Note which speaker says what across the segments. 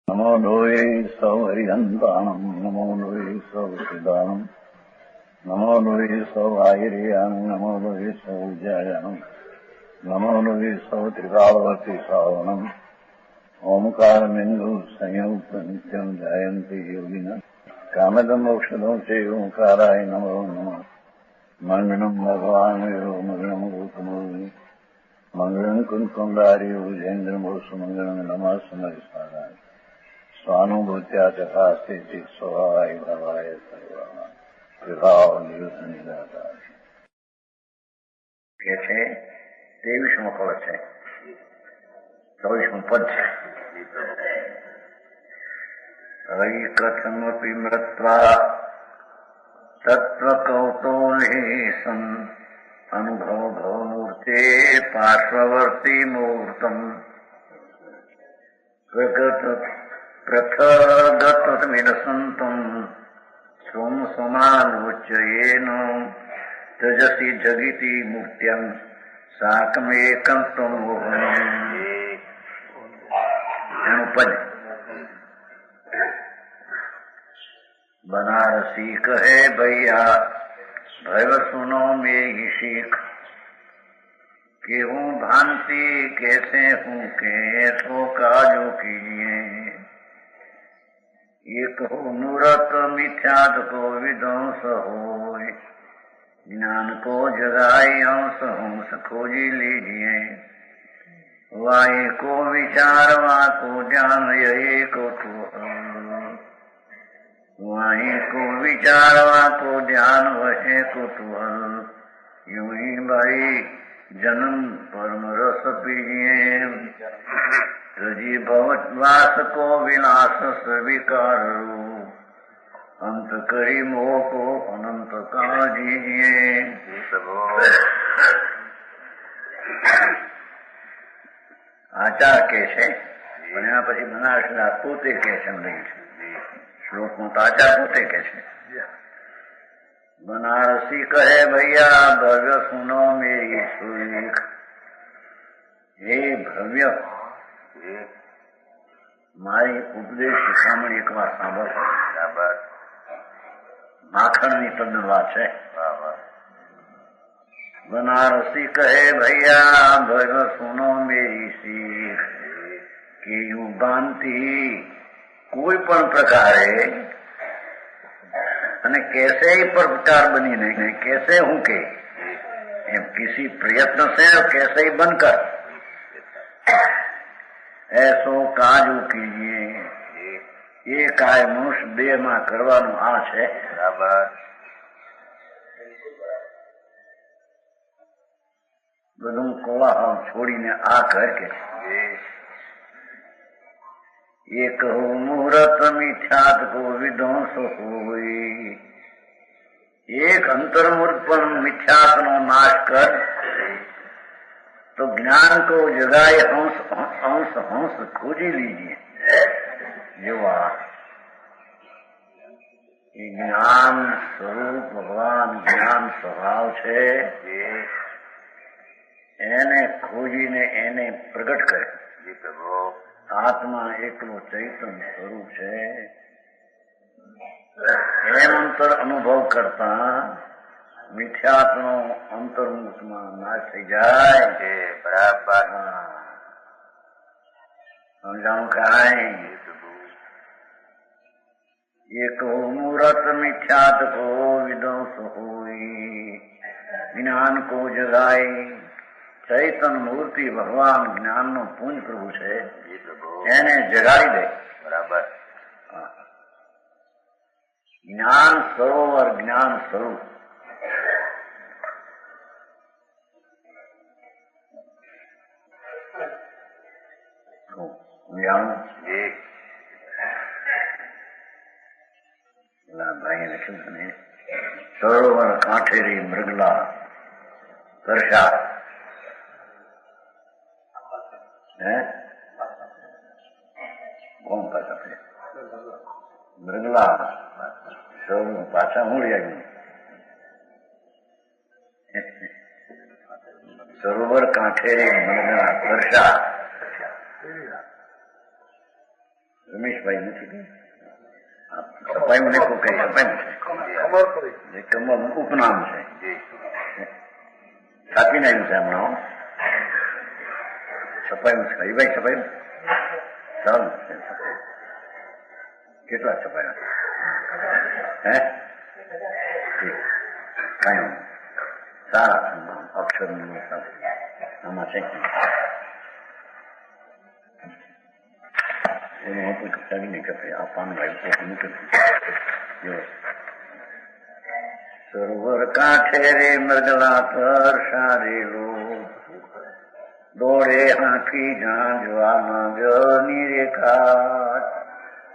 Speaker 1: नमो लोये सौहरिहन्ताणम् नमो लोये सौहृदानम् नमो लोये सौभागिर्यानम् नमो लोये सौविजयानम् नमो लोये सौत्रिकालवती सावनम् ओंकारमिन्दु संयुक्त नित्यम् जयन्ति योगिनः कामदम् मोक्षदम् च ओंकाराय नमो नमः मङ्गलम् भगवान् वीरो मङ्गलम् रूपमोहि मङ्गलम् कुन्कुण्डारि भुजेन्द्रमोसु मङ्गलम् नमः समरिसाराय स्वानुभूत्या तथा स्थिति स्वभावाय भवाय विभाव नियुद्ध निराधार કે છે 23મો કવચ છે 24મું પદ છે હરિ કથમપી મૃત્વા તત્વકૌતો સન અનુભવ ભવમૂર્તે પાર્શ્વવર્તી મૂર્તમ પ્રગત પ્રથગતમિદસંતમ સ્વમ સમાલોચયેન તજસી જગિતિ મૂર્ત્યં સાકમેકં ત્વમોહનમ. એનું પદ बनारसी कहे भैया भैव सुनो मेरी सीख कि हूँ भांति कैसे हूँ के सो काजो कीजिए एक हो मूरत मिथ्यात को विध्वंस हो ज्ञान को जगाई अंश हंस खोजी लीजिए वाई को विचार वा को ज्ञान यही को तो वहीं को विचारवा को ध्यान वहे कुतूहल यूं ही भाई जन्म परम रस पीजिए तजी भववास को विनाश स्वीकार अंत करी मोह को अनंत कहा दीजिए. આચાર કે છે પણ એના પછી બનારસના પોતે કે છે શ્લોકમાં તો આચાર પોતે કે છે બનારસી કહે ભૈયા ભવ્ય સુનો મેરી સુખ. હે ભવ્ય મારી ઉપદેશ શિખામણ એક વાર સાંભળ. માખણની તદ્દન વાત છે. બનારસી કહે ભૈયા ભવ્ય સુનો મેરી શીખ કે યુ ભાંતિ કોઈ પણ પ્રકારે અને कैसे पर प्रकार बनी नहीं कैसे हूं के किसी प्रयत्न से और कैसे ही बनकर ऐसो काजू कीजिए. ये काय મનુષ્ય દેહ માં કરવાનું આ છે. બધું કોલાહલ છોડીને આ કર કે एक हो मुहूर्त मिथ्यात को विध्वंस होई. एक अंतर्मुहूर्त पर मिथ्यात नो नाश कर तो ज्ञान को जगाए हंस हंस हंस खोजी लीजिए. जो ज्ञान स्वरूप भगवान ज्ञान स्वभाव છે એને ખોજીને એને પ્રગટ કરે. આત્મા એકલો ચૈતન્ય સ્વરૂપ છે એમ અંતર અનુભવ કરતા મિથ્યાત્મનો અંતર્મુખમાં નાશ થઈ જાય છે. બરાબર સમજાણું કાંઈ. એક મુહૂર્ત મિથ્યાત કો વિધંસ હોય જ્ઞાન કો જગાય. ચૈતન મૂર્તિ ભગવાન જ્ઞાન નો પૂંજ પ્રભુ છે એને જગાડી દે. બરાબર જ્ઞાન સરોવર જ્ઞાન સ્વરૂપ ભાઈ લખ્યું છે ને સરોવર કાંઠેરી મૃગલા દર્શા કોણ પાછા મૃગલા પાછા હું આવ્યું. સરોવર કાંઠે મૃગલા વર્ષા રમેશભાઈ નથી સફાઈ મને કોઈ કઈ સફાઈ છે કમળ ઉપનામ છે છાપીને આવ્યું છે હમણાં છપાયું છે હરિભાઈ છપાયું સારું છે કેટલા છપાયા હે કાંઈ સારા અક્ષર આમાં છે એનું હતું ચડીને કપે આ પાનું આવ્યું સરોવર કાંઠે રે મૃગલા પર સારેલો દોડે હાંકી ઝાંઝવાના જળની રેખા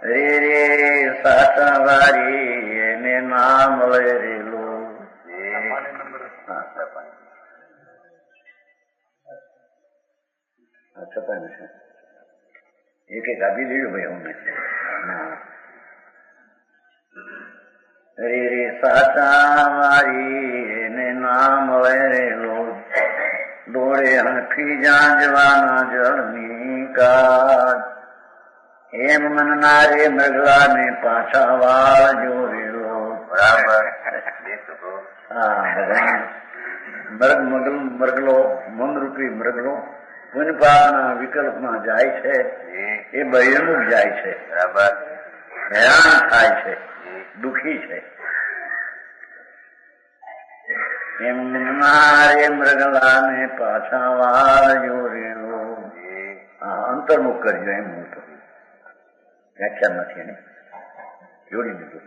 Speaker 1: રે રે સાચા વારી એને ના મળે રેલો છપાયું છે એક એક આપી દીધું ભાઈ અમને રે રે સાચા વારી એને ના મળે રેલો દોડે હંખી જાંજવાના જળની કાજ એમ મનના રે મૃગલા ને પાછા વાળ જોરેલો બરાબર મૃગલો મનરૂપી મૃગલો પુનપાપના વિકલ્પમાં જાય છે એ બહિર્મુખ જાય છે બરાબર હેરાન થાય છે દુઃખી છે એમ રે મૃગલા ને પાછા વાળ જોરેલો અંતર્મુખ કરજો એમ હું તો વ્યાખ્યા નથી એને જોડી દીધું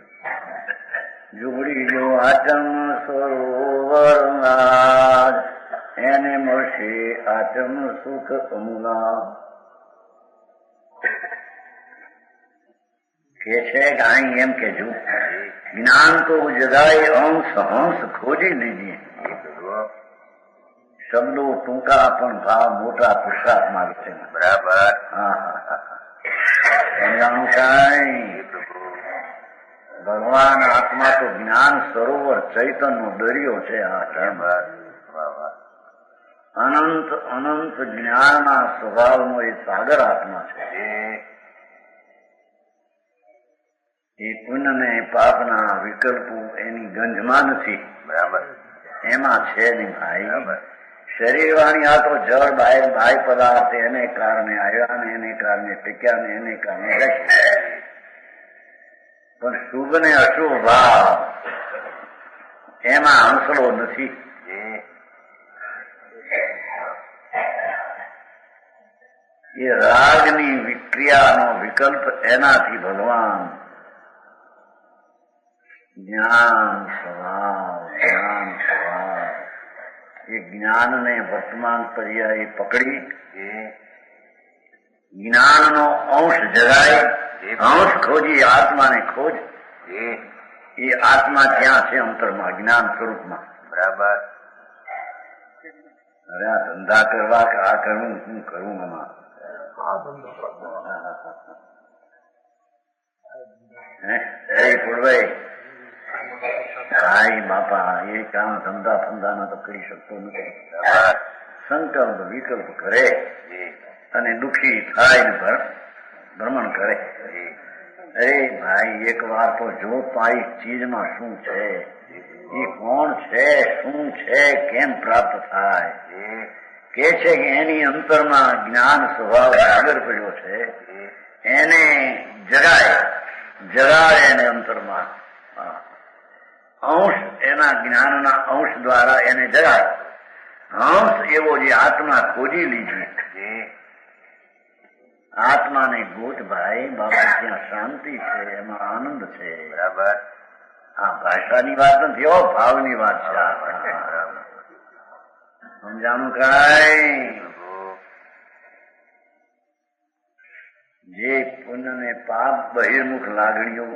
Speaker 1: જોડી જો આચમ સરોવર એને મળશે આચમ સુખ અમુલા કે છે કે અહીં એમ કેજો જ્ઞાન તો જગાએ અંશ હંસ ખોજી લીજીએ શબ્દો ટૂંકા પણ ભાવ મોટા પુરુષાર્થ માં છે બરાબર સમજાણું કઈ ભગવાન આત્મા તો જ્ઞાન સરોવર ચૈતન્ય દરિયો છે અનંત અનંત જ્ઞાનના સ્વભાવનો એ સાગર આત્મા છે એ પુણ્ય ને પાપના વિકલ્પો એની ગંજમાં નથી બરાબર એમાં છે નહીં ભાઈ શરીર વાણી આ તો જળ બાહ્ય પદાર્થ એને કારણે આવ્યા ને એને કારણે ટીક્યા ને એને કારણે પણ શુભ ને અશુભ ભાવ એમાં હંસલો નથી એ રાગની વિક્રિયાનો વિકલ્પ એનાથી ભગવાન જ્ઞાન સ્વભાવ એ જ્ઞાનને વર્તમાન પર્યાય પકડી જ્ઞાનનો અંશ જગાય અંશ ખોજી આત્માને ખોજ એ આત્મા ક્યાં છે અંતરમાં જ્ઞાન સ્વરૂપમાં બરાબર હવે આ ધંધા કરવા કે આ કરવું શું કરવું આમાં ભાઈ બાપા એ કામ ધંધા ફંધાના તો કરી શકતો નથી સંકલ્પ વિકલ્પ કરે અને દુઃખી થાય ને ભ્રમણ કરે અરે ભાઈ એક વાર તો જો પાઈ ચીજમાં શું છે એ કોણ છે શું છે કેમ પ્રાપ્ત થાય કે છે કે એની અંતરમાં જ્ઞાન સ્વભાવ આગળ પડ્યો છે એને જગાડે એને અંતરમાં અંશ એના જ્ઞાનના અંશ દ્વારા એને જગાડે અંશ એવો જે આત્મા ખોજી લીધી આત્માને ગોત ભાઈ બાપુ ત્યાં શાંતિ છે એમાં આનંદ છે બરાબર આ ભાષાની વાત નથી હો ભાવની વાત છે સમજાણું કઈ જે પુણ્ય ને પાપ બહિર્મુખ લાગણીઓ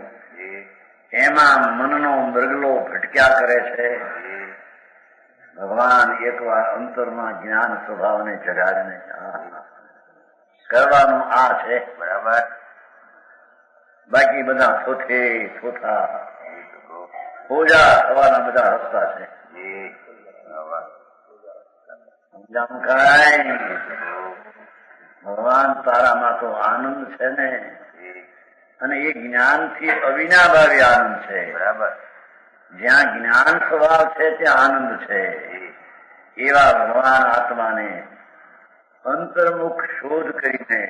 Speaker 1: એમાં મનનો મૃગલો ભટક્યા કરે છે ભગવાન એકવાર અંતરમાં જ્ઞાન સ્વભાવને જગાડીને કરવાનું આ છે બરાબર બાકી બધા થોથા પૂજા થવાના બધા રસ્તા છે ભગવાન તારામાં તો આનંદ છે ને અને એ જ્ઞાનથી અવિનાભાવી આનંદ છે.
Speaker 2: બરાબર.
Speaker 1: જ્યાં જ્ઞાન સ્વભાવ છે ત્યાં આનંદ છે. એવા ભગવાન આત્માને અંતર્મુખ શોધ કરીને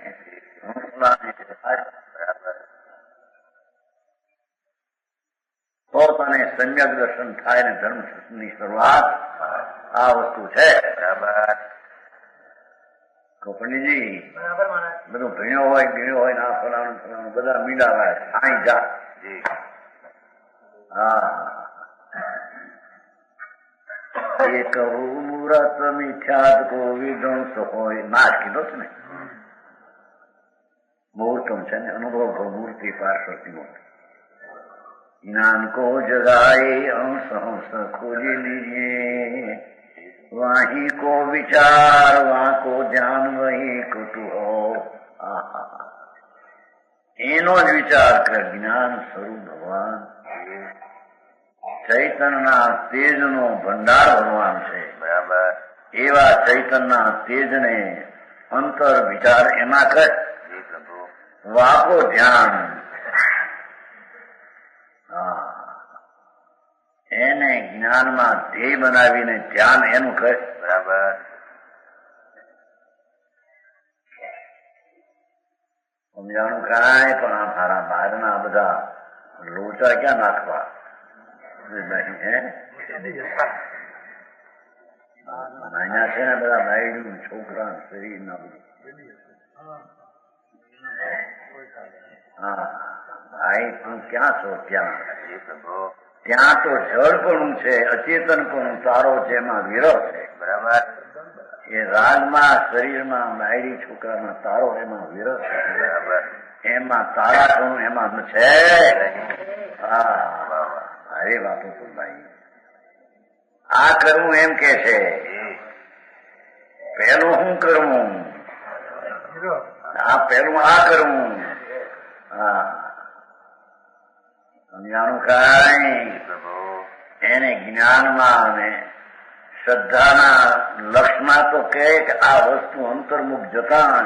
Speaker 1: તો તને સમ્યક દર્શન થાય ને ધર્મની શરૂઆત આ વસ્તુ છે.
Speaker 2: બરાબર.
Speaker 1: પંડિતજી બધું ભીણો હોય ના ફલાણું ફલાણું બધા મીંડા સાઈ જા. હા એક મુહૂર્ત મિથ્યાત કો વિધ્વંસ હોય નાશ કીધો છે ને. મુહૂર્તમ છે ને અનુભવ મૂર્તિ પાર્શ્વતી મૂર્તિ. જ્ઞાન કો જગાએ અંશ હંસ ખોજી લીજીએ. વાહી કો વિચાર વાં કો ધ્યાન વહી કુતુહો. એનો જ વિચાર કર. જ્ઞાન સ્વરૂપ ભગવાન ચૈતનના તેજનો ભંડાર ભગવાન છે.
Speaker 2: બરાબર.
Speaker 1: એવા ચૈતનના તેજને અંતર વિચાર એમાં કર. વાકો ધ્યાન. એને જ્ઞાનમાં ધ્યેય બનાવીને ધ્યાન એનું કર.
Speaker 2: બરાબર.
Speaker 1: સમજાણું કાંઈ પણ આ મારા બહારના બધા લોચા ક્યાં નાખવા. અહીંયા છે ને બધા બાયડું છોકરા શરીર ના હા ભાઈ તું ક્યાં છો? ત્યાં તો જળપણું છે, અચેતનપણું તારો છે, એમાં વિરહ છે.
Speaker 2: બરાબર.
Speaker 1: એ રાગમાં શરીરમાં બાયડી છોકરામાં તારો એમાં વિરહ છે.
Speaker 2: બરાબર.
Speaker 1: એમાં તારાપણું એમાં છે. હા અરે વાતો તો ભાઈ આ કરવું એમ કે છે. પેલું શું કરવું? આ પેલું આ કરવું. હા સમજાણું કાંઈ? એને જ્ઞાનમાં અને શ્રદ્ધાના લક્ષમાં તો કહે કે આ વસ્તુ અંતર્મુખ જતા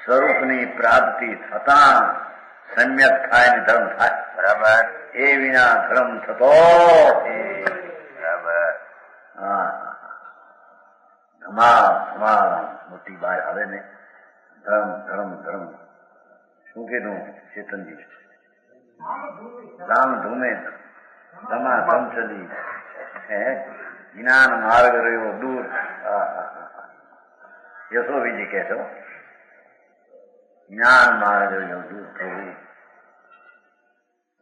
Speaker 1: સ્વરૂપની પ્રાપ્તિ થતા સમ્યક થાય ને ધર્મ થાય.
Speaker 2: બરાબર.
Speaker 1: એ વિના ધર્મ થતો.
Speaker 2: બરાબર.
Speaker 1: હા ધમાલ મોટી બહાર આવે ને. ધર્મ ધર્મ ધર્મ શું કીધું ચેતનજી? રામ ધૂમે ધમા ધમચલી જ્ઞાન માર્ગ રહ્યો દૂર. યશોવીજી કે છો જ્ઞાન માર્ગ રહ્યો દૂર થવું.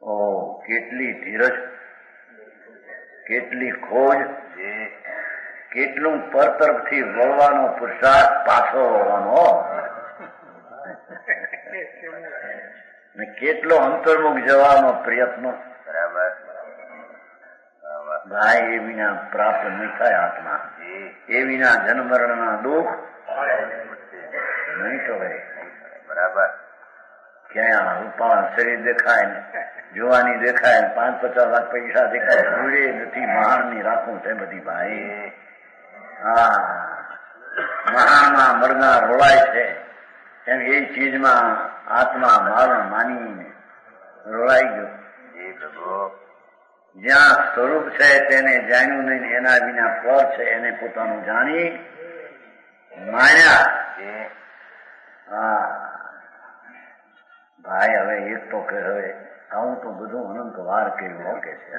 Speaker 1: ઓ કેટલી ધીરજ, કેટલી ખોજ, કેટલું પર તરફથી વળવાનો પુરુષાર્થ, પાછો વળવાનો ને કેટલો અંતર્મુખ જવાનો પ્રયત્ન.
Speaker 2: બરાબર.
Speaker 1: ભાઈ એ વિના પ્રાપ્ત નહીં થાય આત્મા. એ વિના જન્મરણના દુઃખ નહીં તો
Speaker 2: બરાબર.
Speaker 1: ક્યાં રૂપાળ શરીર દેખાય ને જોવાની દેખાય ને 5-50 લાખ પૈસા દેખાય, ભૂલે નથી મહાનની રાખું છે બધી ભાઈ. હા મહાનમાં મરનાર રોળાય છે એમ એ ચીજમાં આત્મા મારો માની રોળાઈ ગયો. જ્યાં સ્વરૂપ છે તેને જાણ્યું નહીં, એના વિના પર છે એને પોતાનું જાણી માન્યા. હા ભાઈ હવે એક તો કે હવે આવું તો બધું અનંત વાર કર્યું ઓકે છે.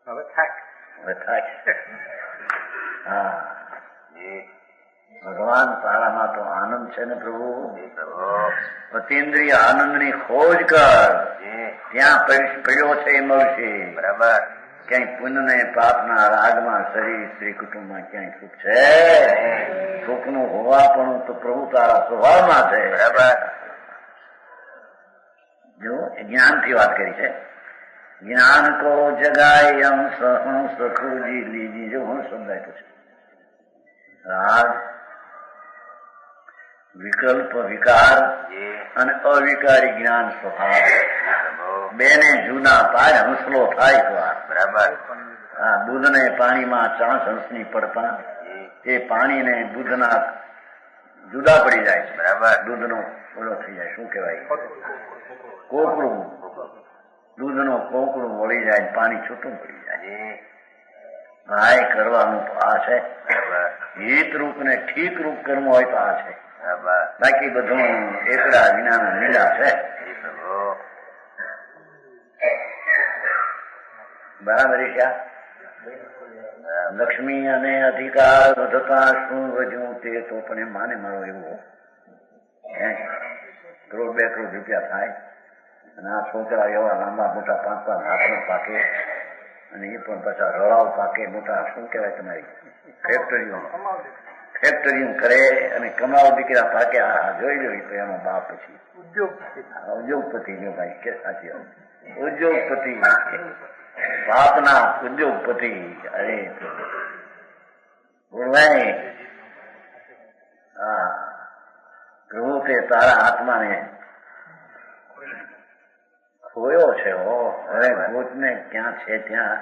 Speaker 2: હવે થાય.
Speaker 1: હા ભગવાન તારામાં તો આનંદ છે ને પ્રભુ. અતિન્દ્રિય આનંદની ખોજ કર. ત્યાં પડ્યો છે એ મળશે.
Speaker 2: બરાબર.
Speaker 1: ક્યાંય પુણ્ય ને પાપના રાગમાં શરીર સ્ત્રી કુટુંબમાં ક્યાંય સુખ છે? સુખનું હોવા પણ તો પ્રભુ તારા સ્વભાવમાં છે.
Speaker 2: બરાબર.
Speaker 1: જો જ્ઞાનથી વાત કરી છે. જ્ઞાન કો જગાય હંસ ખોજી લીજી. જો હું શબ્દ આપ્યો છે. રાગ, વિકલ્પ, વિકાર અને અવિકારી જ્ઞાન સ્વભાવ બેને જુદા પાય હંસલો થાય તો.
Speaker 2: બરાબર.
Speaker 1: હા દૂધને પાણીમાં ચાંચ હંસની પડતા, તે પાણીને દૂધના જુદા પડી જાય છે.
Speaker 2: બરાબર.
Speaker 1: દૂધનો ઓલો થઈ જાય, શું કહેવાય, કોકડું. દૂધનો કોકડું વળી જાય, પાણી છૂટું પડી જાય. ભાઈ કરવાનું તો આ છે. હિત રૂપ ને ઠીક રૂપ કર્મ હોય તો આ છે. બાકી બધું એકડા વિનાના લીલા છે. બરાબર છે. લક્ષ્મી અને અધિકાર વધતા શું વધ્યું તે તો પણ એમ માને મારો એવો કરોડ 2 કરોડ રૂપિયા થાય અને આ છોકરા એવા લાંબા મોટા 5-5 હાથમાં પાકે અને એ પણ પાછા રળાવ પાકે મોટા, શું કહેવાય તમારી ફેક્ટરીઓ કરે અને કમાવ દીકરા પાકે. આ જોઈ તો એનો બાપ પછી ઉદ્યોગપતિ જો ભાઈ કે સાચી વાત, ઉદ્યોગપતિ બાપના ઉદ્યોગપતિ. અરે બોલાય હા પ્રભુ તે તારા આત્માને ખોયો છે. હવે ભૂતને ક્યાં છે ત્યાં.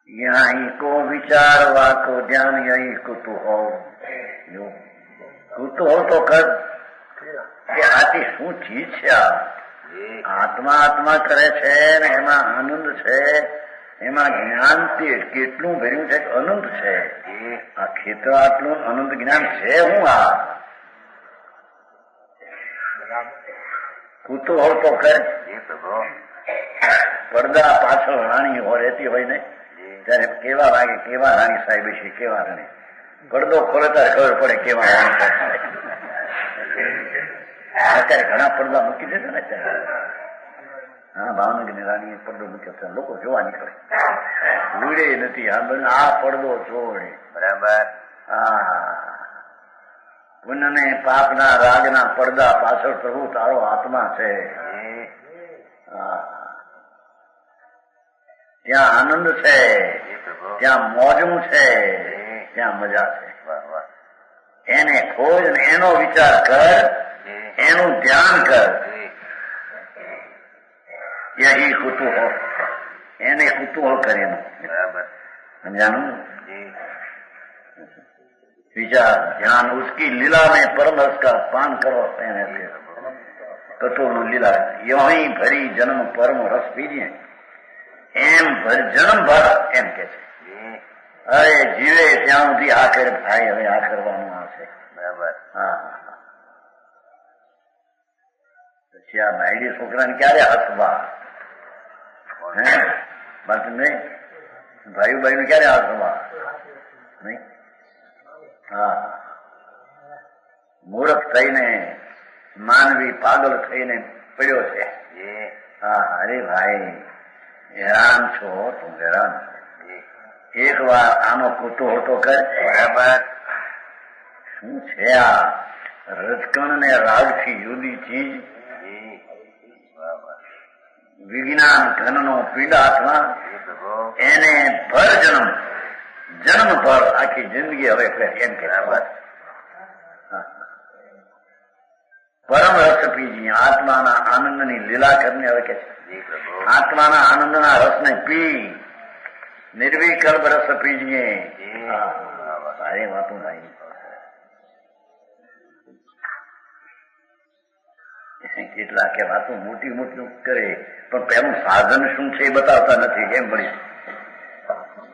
Speaker 1: યહી કો વિચારવા કો ધ્યાન યહી કુતૂહલ. કુતૂહલ તો કર કે આથી શું ચીજ છે. આત્મા આત્મા કરે છે ને એમાં આનંદ છે, એમાં જ્ઞાન કેટલું ભર્યું છે, અનંત છે. આ ખેતર આટલું અનંત જ્ઞાન છે. હું આ કુતૂહલ તો કર. પડદા પાછળ રાણી રહેતી હોય ને ત્યારે કેવા લાગે, કેવા રાણી સાહેબ છે, કેવા રાણી. પડદો ખોલે ત્યારે ખબર પડે કેવા રાણી. અત્યારે ઘણા પડદા મૂકી દેશે ને અત્યારે. હા, ભાવનગરની રાણીએ પડદો મૂક્યો, લોકો જોવા નીકળે, ઉડે નથી. આ પડદો છોડે. બરાબર. હા, પુણ્યને પાપના રાગના પડદા પાછળ પ્રભુ તારો આત્મા છે. ત્યાં આનંદ છે, ત્યાં મોજું છે, ત્યાં મજા છે. એને ખોજ ને એનો વિચાર કર, એનું ધ્યાન કર. યહી કુતૂહલ, એને કુતૂહલ કરેલું. સમજાનું विचार ध्यान उसकी लीला में परम रस का पान करो. कठोर लीला यही भरी जन्म परम रस पीजिए एम जन्म भर एम के છે. અરે જીવે ત્યાં સુધી આ કરે ભાઈ, હવે આ કરવાનું આવશે. બરાબર. હા, પછી આ ભાઈડી છોકરાને ક્યારે હસવા બાકી નહીં, ભાઈ ભાઈ ને ક્યારે હસવા નહીં. હા, મૂર્ખ થઈને માનવી પાગલ થઈને પડ્યો છે. હા, અરે ભાઈ હેરાન છો, તું હેરાન છો. એક વાર આનો કુતૂહલ તો કર. બરાબર. શું છે આ રજકણ ને રાગ થી જુદી ચીજ. વિજ્ઞાન ઘનનો પીડાત્મા એને ભર જન્મ ભર આખી જિંદગી હવે એમ કે પરમ રસ પીજી. આત્માના આનંદની લીલા કરીને હવે કે છે આત્માના આનંદના રસને પી, નિર્વિકલ્પ રસ પીજીએ. સારી વાતો ભાઈ. કેટલાક વાતો મોટી મોટી કરે પણ પેલું સાધન શું છે એ બતાવતા નથી. કેમ પડી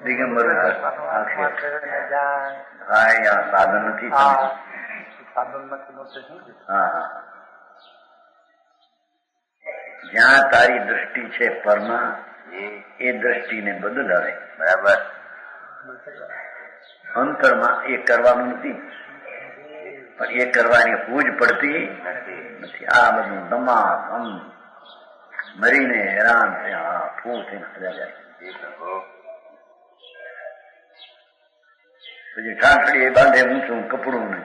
Speaker 1: દિગંબર ભાઈ આ સાધન નથી. હા, જ્યાં તારી દ્રષ્ટિ છે પરમાં એ દ્રષ્ટિને બદલાવે. બરાબર. અંતરમાં એ કરવાનું નથી, પણ એ કરવાની પૂજ પડતી નથી. આ બધું દમામ મરીને હેરાન થયા, ફૂલ થઈને હજા જાય. પછી ઠાઠડી એ બાંધે ઊંચું કપડું ને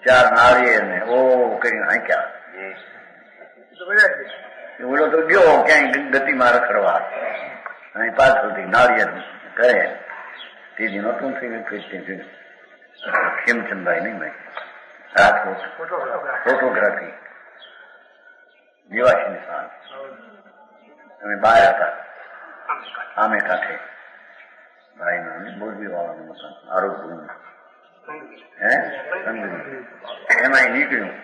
Speaker 1: 4 નાળિયેર ને ઓ કરીને હાંક્યા. ઓલો તો ગયો ક્યાંય ગતિમાં રખડવા, અહીં પાછળથી નાળિયેર કરે. તેથી નહોતું થયું. ખેમચંદભાઈ નહીં ભાઈ, રાજકોટ ફોટોગ્રાફી નિવાસી નિશાન. અમે બહાર હતા આમે કાંઠે ભાઈ નું બોરબી વાળાનું મકાન આરોગ્ય હે એમાં નીકળ્યું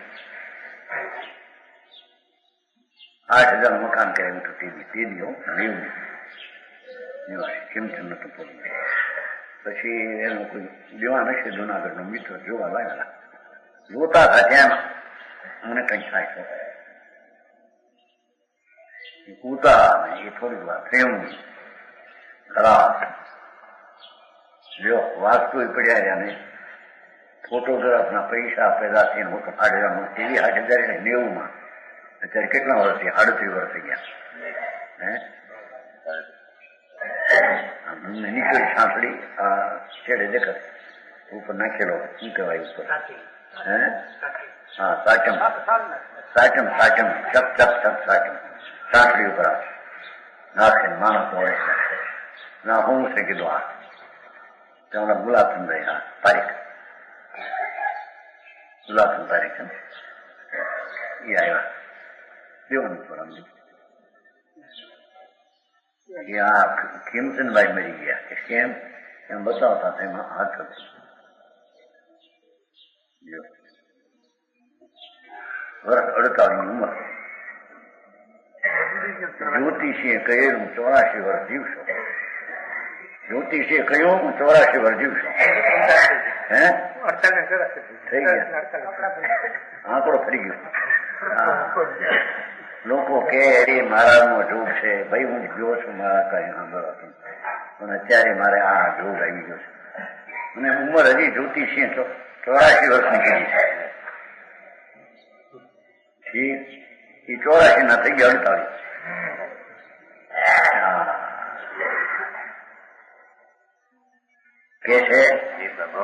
Speaker 1: 8,000 મકાન કર્યું હતું ટીડીઓ નિવાસી કિંમતી નતું પૂરું. પછી એનો કોઈ દેવાન હશે જુનાગઢ નો મિત્ર જોવા લાગ્યા જોતા હતા ત્યાં મને કઈ થાય છે કૂતા એ થોડીક વાર થયું ખરાબ જો વાસ્તુ પડ્યા ને ફોટોગ્રાફ ના પૈસા પેદા થઈને હું તો 8,000 ટીવી 8,090 માં અત્યારે કેટલા વર્ષ થયા 38 વર્ષ થઈ ગયા હે નીકળી સાંકળી આ છેડે દેખાય ઉપર નાખેલો શું કહેવાય ઉપર હે હા સાચમ સાચમ સાચમ ચપ ચપ ચપ સાચમ સાંકળી ઉપર નાખીને માણસ હોય ના હું છે કીધું આ ત્યાં ગુલાબચંદ ભાઈ હા તારીખ ગુલાબચંદ તારીખ છે એ આવ્યા દેવાનું પર અમને આ ખીમચંદભાઈ મરી ગયા કે કેમ એમ બતાવતા એમાં હાથ હતો વર્ષ 48 ઉંમર જ્યોતિષીએ કહેલું 84 વર્ષ જીવશો જ્યોતિષીએ કહ્યું 84 વર્ષ જીવશો હે થઈ ગયા આંકડો ફરી ગયો લોકો કે એ મહારાજ નો જોગ છે ભાઈ હું ગયો છું મારા કઈ સાંભળવાતું પણ અત્યારે મારે આ જોગ આવી ગયો છે અને ઉંમર હજી જ્યોતિષી 84 વર્ષની કરી છે એ 84 ના થઈ ગયા 48 કે છે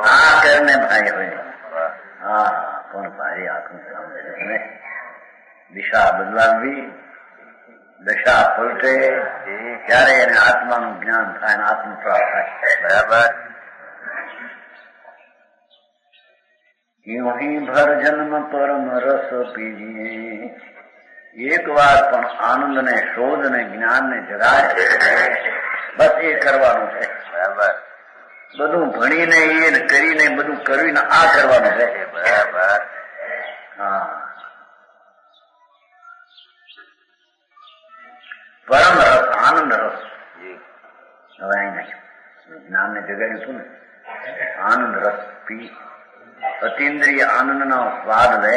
Speaker 1: આ કરને ભાઈ હોય હા કોણ ભાઈ આખું સાંભળે દિશા બદલાવવી દશા પલટે ત્યારે એને આત્માનું જ્ઞાન થાય આત્મ પ્રાપ્ત થાય બરાબર यूं ही भर जन्म परम रस पीजिए एक વાર પણ આનંદ ને શોધ ને જ્ઞાન ને જગાય બસ એ કરવાનું છે બરાબર બધું ભણીને એ કરીને બધું કરીને આ કરવાનું છે બરાબર હા પરમ રસ આનંદ રસ હવે અહીં નાખ્યું જ્ઞાન ને જગાડ્યું હતું ને આનંદ રસ પી અતિન્દ્રિય આનંદ નો સ્વાદ લે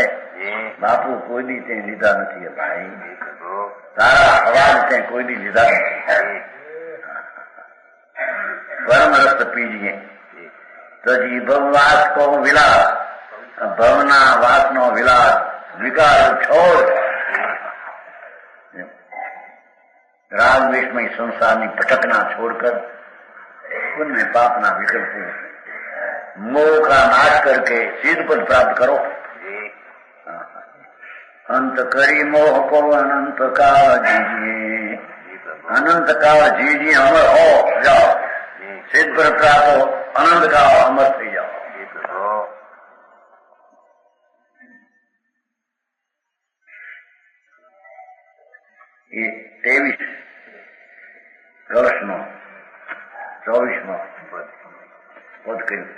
Speaker 1: બાપુ કોઈ દી તે લીધા નથી ભાઈ તારા અવાજ તે કોઈ દી લીધા નથી પરમ રસ પીજીએ તજી ભવવાસ કો વિલાસ ભવના વાસ નો વિલાસ વિકાર છોડ राग विषमय संसार की भटकना छोड़कर पुण्य पापना विकल्प मोह का नाश करके सिद्ध पद प्राप्त करो अंत करी मोह को अनंत काल जीजिए अनंत काल जीजिए अमर हो जाओ सिद्ध पद प्राप्त हो अनंत काल अमर थी जाओ ये 23 વર્ષનો 24મો પદ કર્યું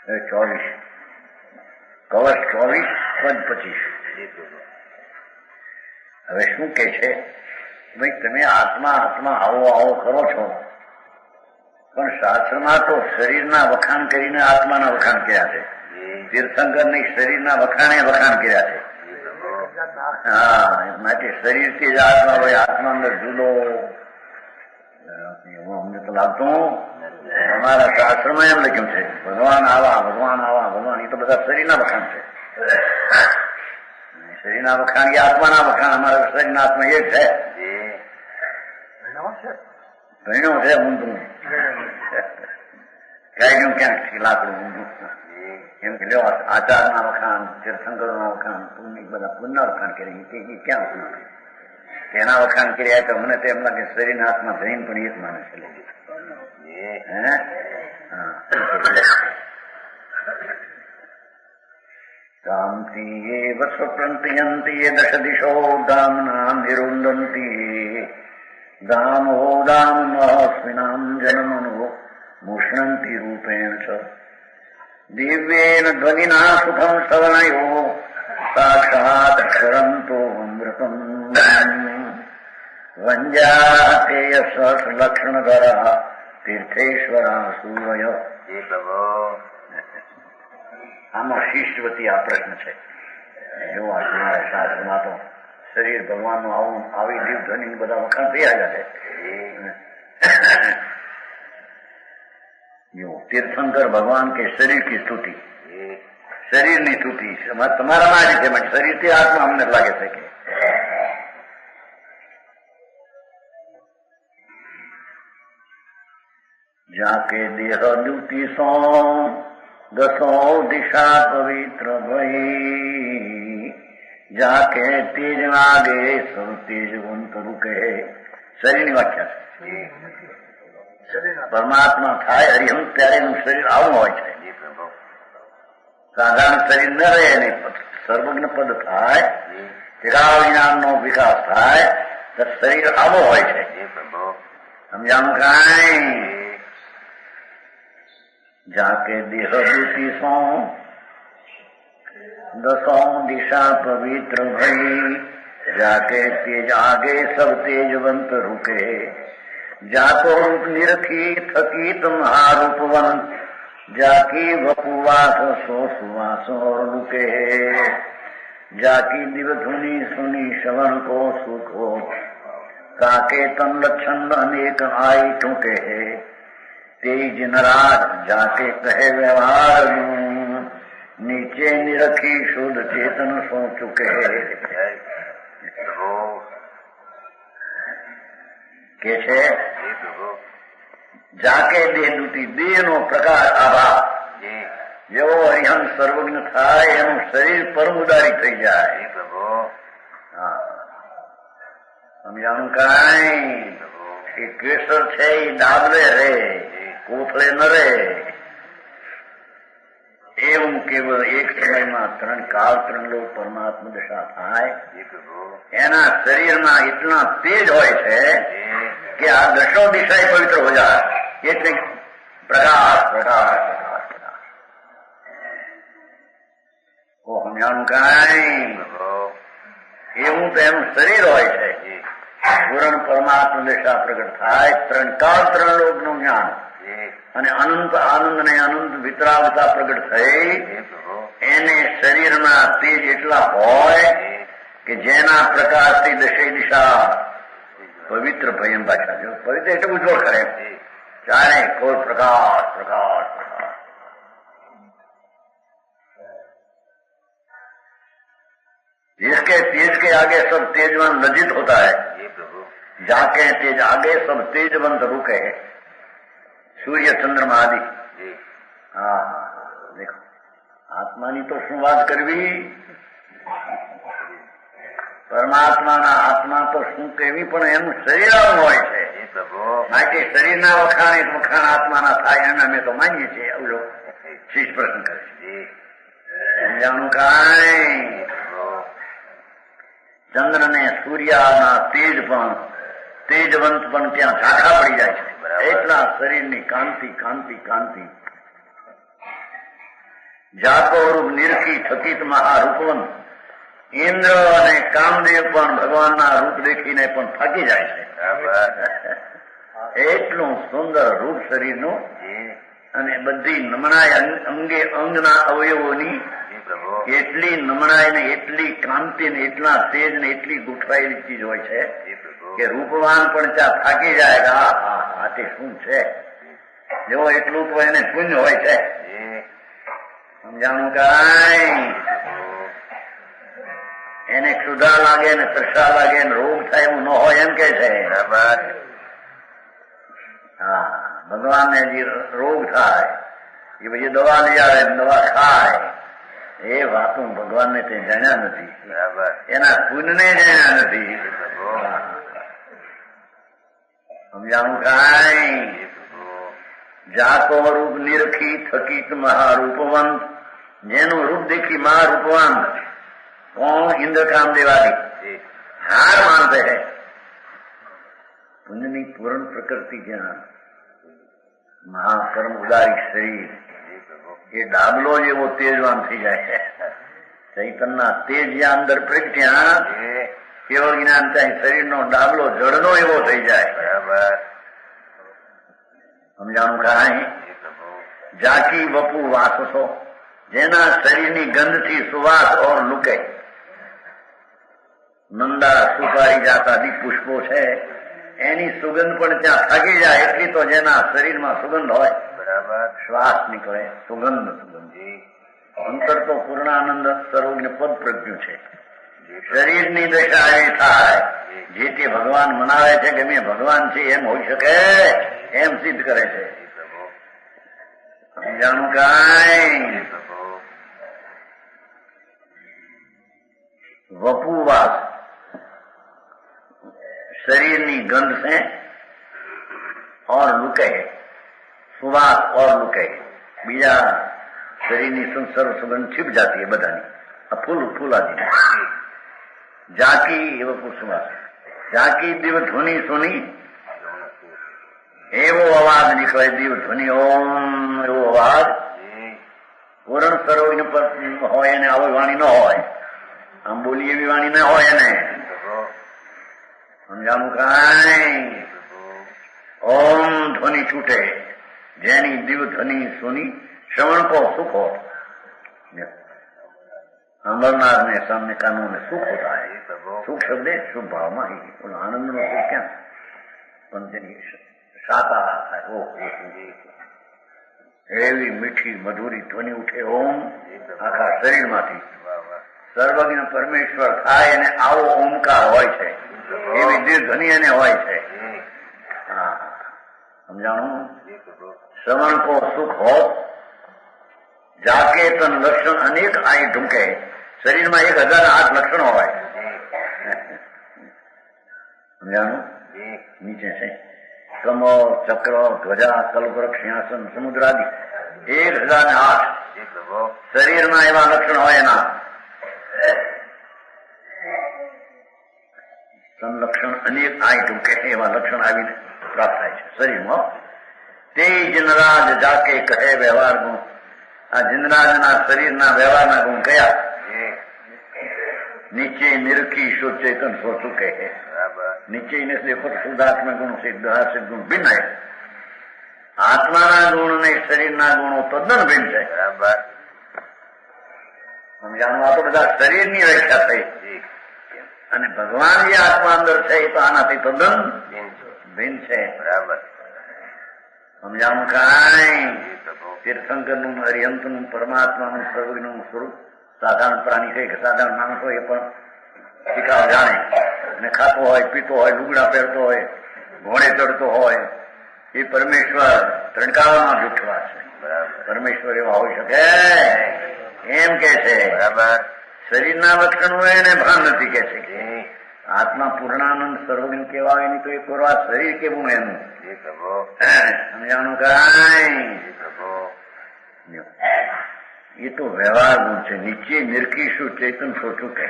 Speaker 1: 24 કવચ 24 પદ 25 હવે શું કે છે ભાઈ તમે આત્મા આત્મા આવો આવો કરો છો પણ શાસ્ત્રમાં તો શરીરના વખાણ કરીને આત્માના વખાણ કર્યા છે તીર્થંકર ની શરીરના વખાણે વખાણ કર્યા છે હા માટે શરીરથી જ આત્મા હોય આત્મા અંદર જુદો અમને તો લાગતું અમારા શાસ્ત્રમાં એમ લખ્યું છે ભગવાન આવા ભગવાન આવા ભગવાન એ તો બધા શરીરના વખાણ છે શરીરના વખાણ કે આત્માના વખાણ અમારા શરીરના આત્મા એક છે ભણ્યો છે ઊંધું કાઢ્યું ક્યાંક લાકડું ઊંધું એમ કે લ્યો આચારના વખાણ તીર્થંકરોના વખાણ બધા પુનઃ વખાણ કરી એ ક્યાં વખાણ તેના વખાણ કર્યા તો મને તો એમ લાગે શરીરના હાથમાં જઈને પણ એક માણસ શાંતિ સ્વપ્રંતિયંતી દશ દિશો ધામના નિરુંદંતી दामो दामस्विनाम् जन्मनो मुष्णन्ति रूपेण च दिव्येन ध्वनिना सुखम् श्रवणयो साक्षात् क्षरन्तो अमृतम् वञ्जातेय लक्षणधरः तीर्थेश्वरा सूरय. આમાં શિષ્યવતી આ પ્રશ્ન છે. જો તમારા શાસ્ત્રમાં તો શરીર ભગવાનનું આવું આવી દિવ્ય ધ્વનિ બધા વખાણ થઈ આવ્યા છે. જો તીર્થંકર ભગવાન કે શરીર કી સ્તુતિ, શરીરની સ્તુતિ તમારામાં જ છે. શરીરથી આત્મા અમને લાગે છે કે જાકે દેહ દુતી સો દસો દિશા પવિત્ર ભઈ જાકે તેજ લાગે સૌ તેજવંત રૂકે. શરીરની વ્યાખ્યા છે. પરમાત્મા થાય હરિહંસ ત્યારે એનું શરીર આવું હોય છે. સાધારણ શરીર ન રહે ને સર્વજ્ઞ પદ થાય, તિરાવ જ્ઞાનનો વિકાસ થાય તો શરીર આવો હોય છે. સમજાણું કાંઈ? जाके देह दूती सो दसों दिशा पवित्र भई जाके तेज आगे सब तेजवंत रुके जाको रूप निरखी थकीत महारूपवंत जाकी वपुवास सो सुवास और रुके जाकी दिव धुनी सुनी श्रवण को सुखो काके तन लक्षण अनेक आई ठुके तेज नराज जाके कहे व्यवहार नीचे निरखी शुद्ध चेतन सो चुके કે છે જાકે દેહ દુતી દેહ નો પ્રકાર આભાર જેવો હરિહંસ સર્વજ્ઞ થાય એનું શરીર પરમ ઉદારી થઈ જાય. સમજાણું કાંઈ? એ કેસર છે એ ડાબલે રે, કોથળે ન રહે. એવું કેવળ એક સમયમાં ત્રણ કાળ ત્રણ લોક પરમાત્મા દશા થાય. એના શરીરમાં એટલા તેજ હોય છે કે આ દશો દિશા પવિત્ર હો જાય. એટલે પ્રકાશ પ્રકાશ પ્રકાશ પ્રકાશ. ઓ સમજાણું કાંઈ? એવું તો એનું શરીર હોય છે. પૂરણ પરમાત્મા દશા પ્રગટ થાય, ત્રણ કાળ ત્રણ લોક નું જ્ઞાન અને અનંત આનંદ ને અનંત વિતરાગતા પ્રગટ થઈ. એને શરીરમાં તેજ એટલા હોય કે જેના પ્રકાશથી દશે દિશા પવિત્ર ભયમ ભાષા જો પવિત્ર એટલે ઉજ્જવળ કરે. ચારે કોઈ પ્રકાશ પ્રકાશ પ્રકાશ. जिसके तेज के आगे सब तेजवान लज्जित होता है, जाके तेज आगे सब तेजवंत रुके है. सूर्य चंद्रमा आदि. હા દેખો આત્માની તો શું વાત કરવી, પરમાત્માના આત્મા તો શું કહેવી, પણ એનું શરીર આવું હોય છે. માટે શરીરના વખાણ આત્માના થાય એમ અમે તો માનીએ છીએ. એવું શીશ પ્રશ્ન કરે છે. સમજાણું કાંઈ? ચંદ્ર ને સૂર્યના તેજ પણ તેજવંત પણ ત્યાં ઝાંખા પડી જાય છે. એટલા શરીરની કાંતિ કાંતિ કાંતિ. જાતો રૂપ નિરખી થકિત મહારૂપવંત. ઇન્દ્ર અને કામદેવ પણ ભગવાનના રૂપ દેખીને પણ થાકી જાય છે. એટલું સુંદર રૂપ શરીરનું અને બધી નમણાઈ અંગે અંગના અવયવોની એટલી નમણાઈ ને એટલી કાંતિ ને એટલા તેજ ને એટલી ગોઠવાયેલી ચીજ હોય છે કે રૂપવાન પણ ત્યાં થાકી જાય કે આ તે શું છે. જો એટલું તો એને પુણ્ય હોય છે. સમજાણું કાંઈ? એને ક્ષુધા લાગે ને તૃષા લાગે ને રોગ થાય એવું ન હોય એમ કે છે. હા ભગવાનને જે રોગ થાય એ પછી દવા લઈ આવે દવા ખાય. એ વાતો ભગવાનને તે જાણ્યા નથી, એના પુણ્યને જાણ્યા નથી. સમજાણું કાંઈ? જાતો રૂપ નિરખી થકિત મહારૂપવંત. જેનું રૂપ દેખી મહારૂપવંત कौन इंद्र कामदेव आदि हार मानते हैं. પુણ્યની પૂર્ણ પ્રકૃતિ જ્યાં મહાપરમ ઉદારી શરીર એ ડાબલો જેવો તેજવાન થઈ જાય છે. ચૈતનના તેજ જ્યાં અંદર પ્રગટ્યા કેવળ જ્ઞાન ત્યાં શરીરનો ડાબલો જળનો એવો થઈ જાય.
Speaker 2: બરાબર.
Speaker 1: સમજાણું કાંઈ? જાકી વપુ વાસસો, જેના શરીરની ગંધથી સુવાસ ઓર લુકે. મંદા સુપારી જાતાદી પુષ્પો છે એની સુગંધ પણ ત્યાં થાકી જાય એટલી તો જેના શરીરમાં સુગંધ હોય.
Speaker 2: બરાબર.
Speaker 1: શ્વાસ નીકળે, સુગંધ. અંતર તો પૂર્ણાનંદ સર્વજ્ઞ પદ પ્રજ્ઞ છે. શરીરની દશા એવી થાય જે તે ભગવાન મનાવે છે કે મેં ભગવાન છે એમ હોઈ શકે એમ સિદ્ધ કરે છે. સમજાણું કાંઈ? વપુવાસ શરીરની ગંધ से और लुके, सुवास और लुके. बीजा शरीરની સર્વ સુગંધ छिप जाती है બધાની. આ ફૂલાજી જાકી એવો સુવાસ. જાકી દિવ ધ્વનિ સુની એવો અવાજ નીકળે. દિવ ધ્વનિ ઓમ એવો અવાજ પૂરણ સર્વજ્ઞ પર હોય એને આવી વાણી ન હોય. આમ બોલી એવી વાણી ના હોય એને. સમજાવું કાંઈ? ઓમ ધ્વનિ છૂટે જેની દિવ ધ્વનિ સુની શ્રવણ કો સુખ हो. સાંભળનાર ને સામને કાનો ને સુખ હોતા है. સુખ શબ્દ શુભ ભાવમાં આનંદ નો સુખ ક્યાં પણ જેની સાતા થાય એવી મીઠી મધુરી ધ્વનિ ઉઠે ઓમ આખા શરીરમાંથી. સર્વજ્ઞ પરમેશ્વર થાય અને આવો ઓમકાર હોય છે એવી દિવ્ય એને હોય છે. હા, સમજાણું? શ્રવણ કો સુખ हो જાકે તન લક્ષણ અનેક આઈ ઢૂંકે. શરીરમાં 1008 લક્ષણો હોય. સમજાણું? નીચે છે કમળ, ચક્ર, ધ્વજા, કલ્પવૃક્ષ, સિંહાસન, સમુદ્ર આદિ 1008 શરીરમાં એવા લક્ષણ હોય. એના સંલક્ષણ અનેક આઈ ઢૂંકે એવા લક્ષણ આવીને પ્રાપ્ત થાય છે શરીરમાં. તે જનરાજ જાકે કહે વ્યવહાર ગુણ. આ જનરાજના શરીરના વ્યવહારના ગુણ કયા? નીચે નિરખી શો चेतन सो चुके हैं. नीचे ने देखो तो शुद्धात्मा गुण सिद्ध गुण भिन्न है. આત્માના ગુણ ને શરીરના ગુણો તદ્દન ભિન્ન છે. સમજાણું? આ તો બધા શરીરની વ્યાખ્યા થઈ અને ભગવાન જે આત્મા અંદર છે એ તો આનાથી તદ્દન ભિન્ન છે. બરાબર. સમજાણું કાંઈ? તીર્થંકરનું, હરિહંતનું, પરમાત્માનું, સર્વજ્ઞનું સ્વરૂપ સાધારણ પ્રાણી છે કે સાધારણ માણસ હોય એ પણ શીખાવ જાણે અને ખાતો હોય, પીતો હોય, લુગડા પહેરતો હોય, ઘોડે ચડતો હોય એ પરમેશ્વર ત્રણકાળમાં જૂઠવા છે. પરમેશ્વર એવા હોઈ શકે એમ કે છે. બરાબર. શરીરના લક્ષણો એને ભાન નથી કે છે કે આત્મા પૂર્ણાનંદ સર્વજ્ઞ કેવા એની તો એક વાર શરીર કેવું એનું. સમજાણું કાંઈ? એ તો વ્યવહાર ગુણ છે. નીચે નિરખીશું ચેતન સોચું કહે.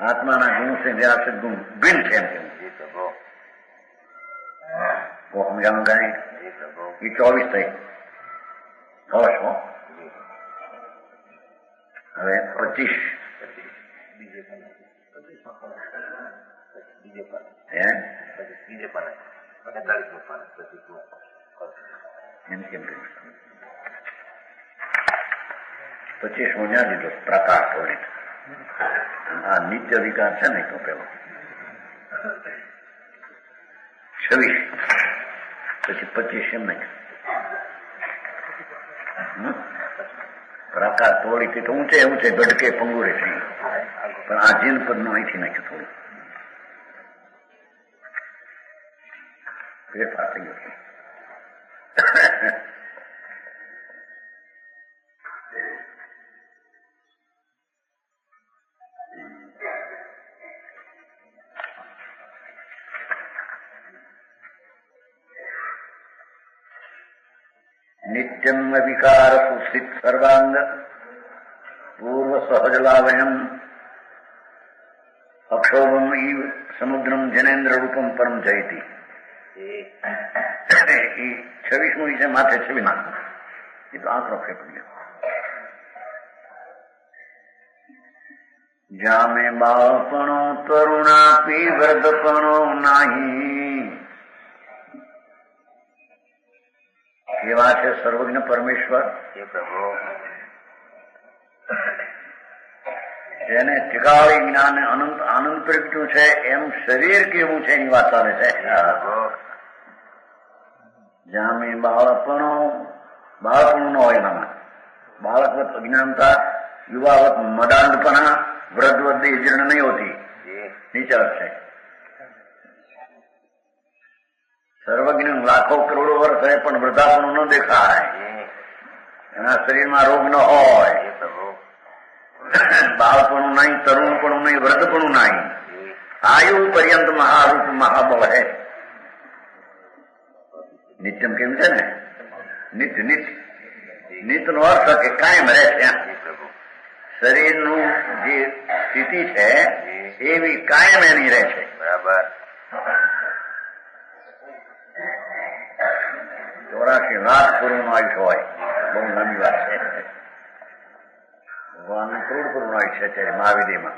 Speaker 1: આત્માના ગુણ છે વ્યાસ ગુણ ભિન્ન છે એમ કેવું. સમજાણું કાંઈ? એ 24 થઈ હોશ હો. હવે 25 જ્યાં લીધો પ્રકાશ થોડી. આ નિત્ય વિકાર છે ને તો પેલો 26 પછી 25 એમ નહીં. પ્રકાર તોડી તો ઊંચે ઊંચે ગઢકે પંગુરે છે પણ આ જીન પદ નું અહીંથી નાખ્યું થોડું ફેરફાર થઈ ગયો. નિત્યમ વિકાર સુસિત સર્વાંગ પૂર્વ સહજલાવયમ અક્ષોભમ ઈવ સમુદ્રમ જનેન્દ્ર રૂપમ પરમ જયતી. એ 26મું છે માથે 26 નાખવું. એ તો આંકડો ફેંકી ગયો. જામે બાળપણો તરુણાપી વૃદ્ધપણો નાહી. કેવા છે સર્વજ્ઞ પરમેશ્વર. જેને ટીકાળી જ્ઞાન અનંત આનંદ પ્રગટ્યું છે એનું શરીર કેવું છે એની વાત ચાલે છે. જામે બાળપણો બાળપણું ન હોય એનામાં. બાળકવત અજ્ઞાનતા, યુવાવત મદાંધપણા, વૃદ્ધવત જીર્ણ નહીં હોતી. નીચે છે સર્વજ્ઞ લાખો કરોડો વર્ષ રહે પણ વૃદ્ધાપણું ન દેખાય. એના શરીરમાં રોગ ન હોય. બાળપણું નહીં, તરુણપણું નહીં, વૃદ્ધપણું નહીં. આયુ પર્યંત મહારૂપ મહાબળ હે. નિત્યમ કેમ છે ને? નિત્ય નિત્ય નિત્ય નો અર્થ કે કાયમ રહે છે. શરીરનું જે સ્થિતિ છે એવી કાયમ એની રહે છે. બરાબર. 84 લાખ પૂર્વનું આયુષ્ય હોય. બહુ લાંબી વાત છે. ભગવાનનું કરોડ પૂર્વનું આયુષ્ય છે મહાવિધિમાં.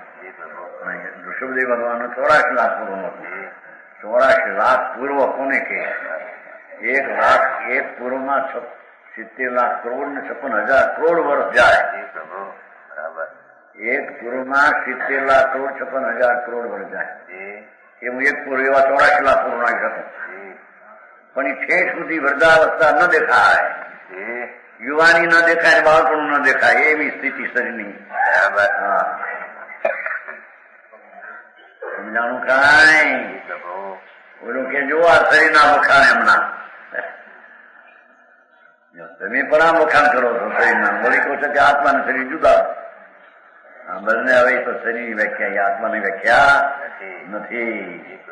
Speaker 1: ઋષભદેવ ભગવાનનું 84 લાખ પૂર્વનું હતું. 84 લાખ પૂર્વ કોને કે? 1 લાખ 1 પૂર્વમાં 70 લાખ કરોડ ને 56,000 કરોડ વર્ષ જાય. એક પૂર્વમાં 70 લાખ કરોડ 56,000 કરોડ વર્ષ જાય. એવું એક પૂર્વ એવા 84 લાખ પૂર્વ આવી હતું. પણ એ ઠેઠ સુધી વૃદ્ધાવસ્થા ન દેખાય, યુવાની ન દેખાય, બાળપણું ન દેખાય એવી સ્થિતિ શરીરની. સમજાણું કાંઈ? ઓલું કે જો આ શરીરના વખાણ એમના. તમે પણ આ વખાણ કરો છો શરીરના. બોલી કહો છો કે આત્માનું શરીર જુદા. બંને હવે તો શરીરની વ્યાખ્યા, આત્માની વ્યાખ્યા નથી.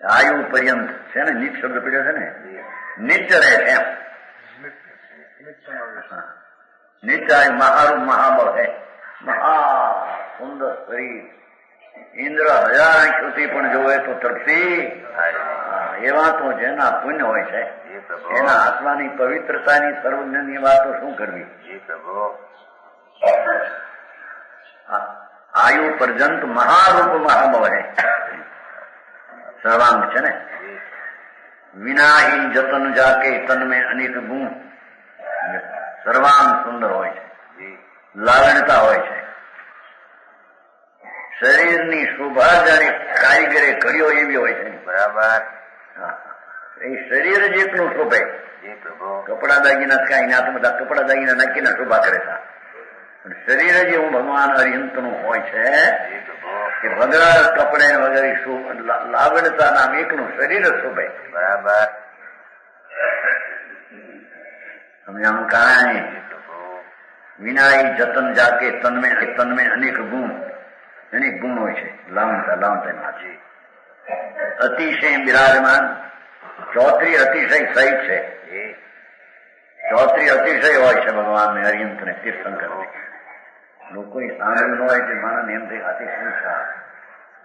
Speaker 1: આયુ પર્યંત છે ને, નિત શબ્દ પીડ્યો છે ને, નિત્ય રહે છે એમ. નિત્ય મહારૂપ મહાબળ હે. મહા સુંદર શરીર. ઇન્દ્ર 1000 આંખોથી પણ જોવે તો તરફી. એવા તો જેના પુણ્ય હોય છે એના આત્માની પવિત્રતાની સર્વજ્ઞની વાતો શું કરવી. આયુ પર્યંત મહારૂપ મહાબળ હે. સર્વાંગ છે ને. વિનાહી જતન જાકે તન મેં અનેક ગુણ. સર્વાંગ સુંદર હોય છે, લાવણતા હોય છે. શરીરની શોભા જાણે કારીગરે કર્યો એવી હોય છે. બરાબર. એ શરીર જ એકલું શોભે. કપડા દાગીના કાંઈ ના તો બધા કપડા દાગીના નાખીને શોભા કરે છે. શરીર જ એવું ભગવાન અરિહંતનું હોય છે કે વગર કપડે વગર લાવણતા નામ એકલું શરીર શોભે. બરાબર. સમજાણું કાંઈ? વિનાઈ જતન જાકે તન્મે અનેક ગુણ. અનેક ગુણ હોય છે. લાવણતા અતિશય બિરાજમાન. 34 અતિશય સહિત છે. 34 અતિશય હોય છે ભગવાનને અરિહંતને તીર્થંકર. લોકો સાંભળ્યું ન હોય કે માણસ એમ થઈ હાથી શું છે.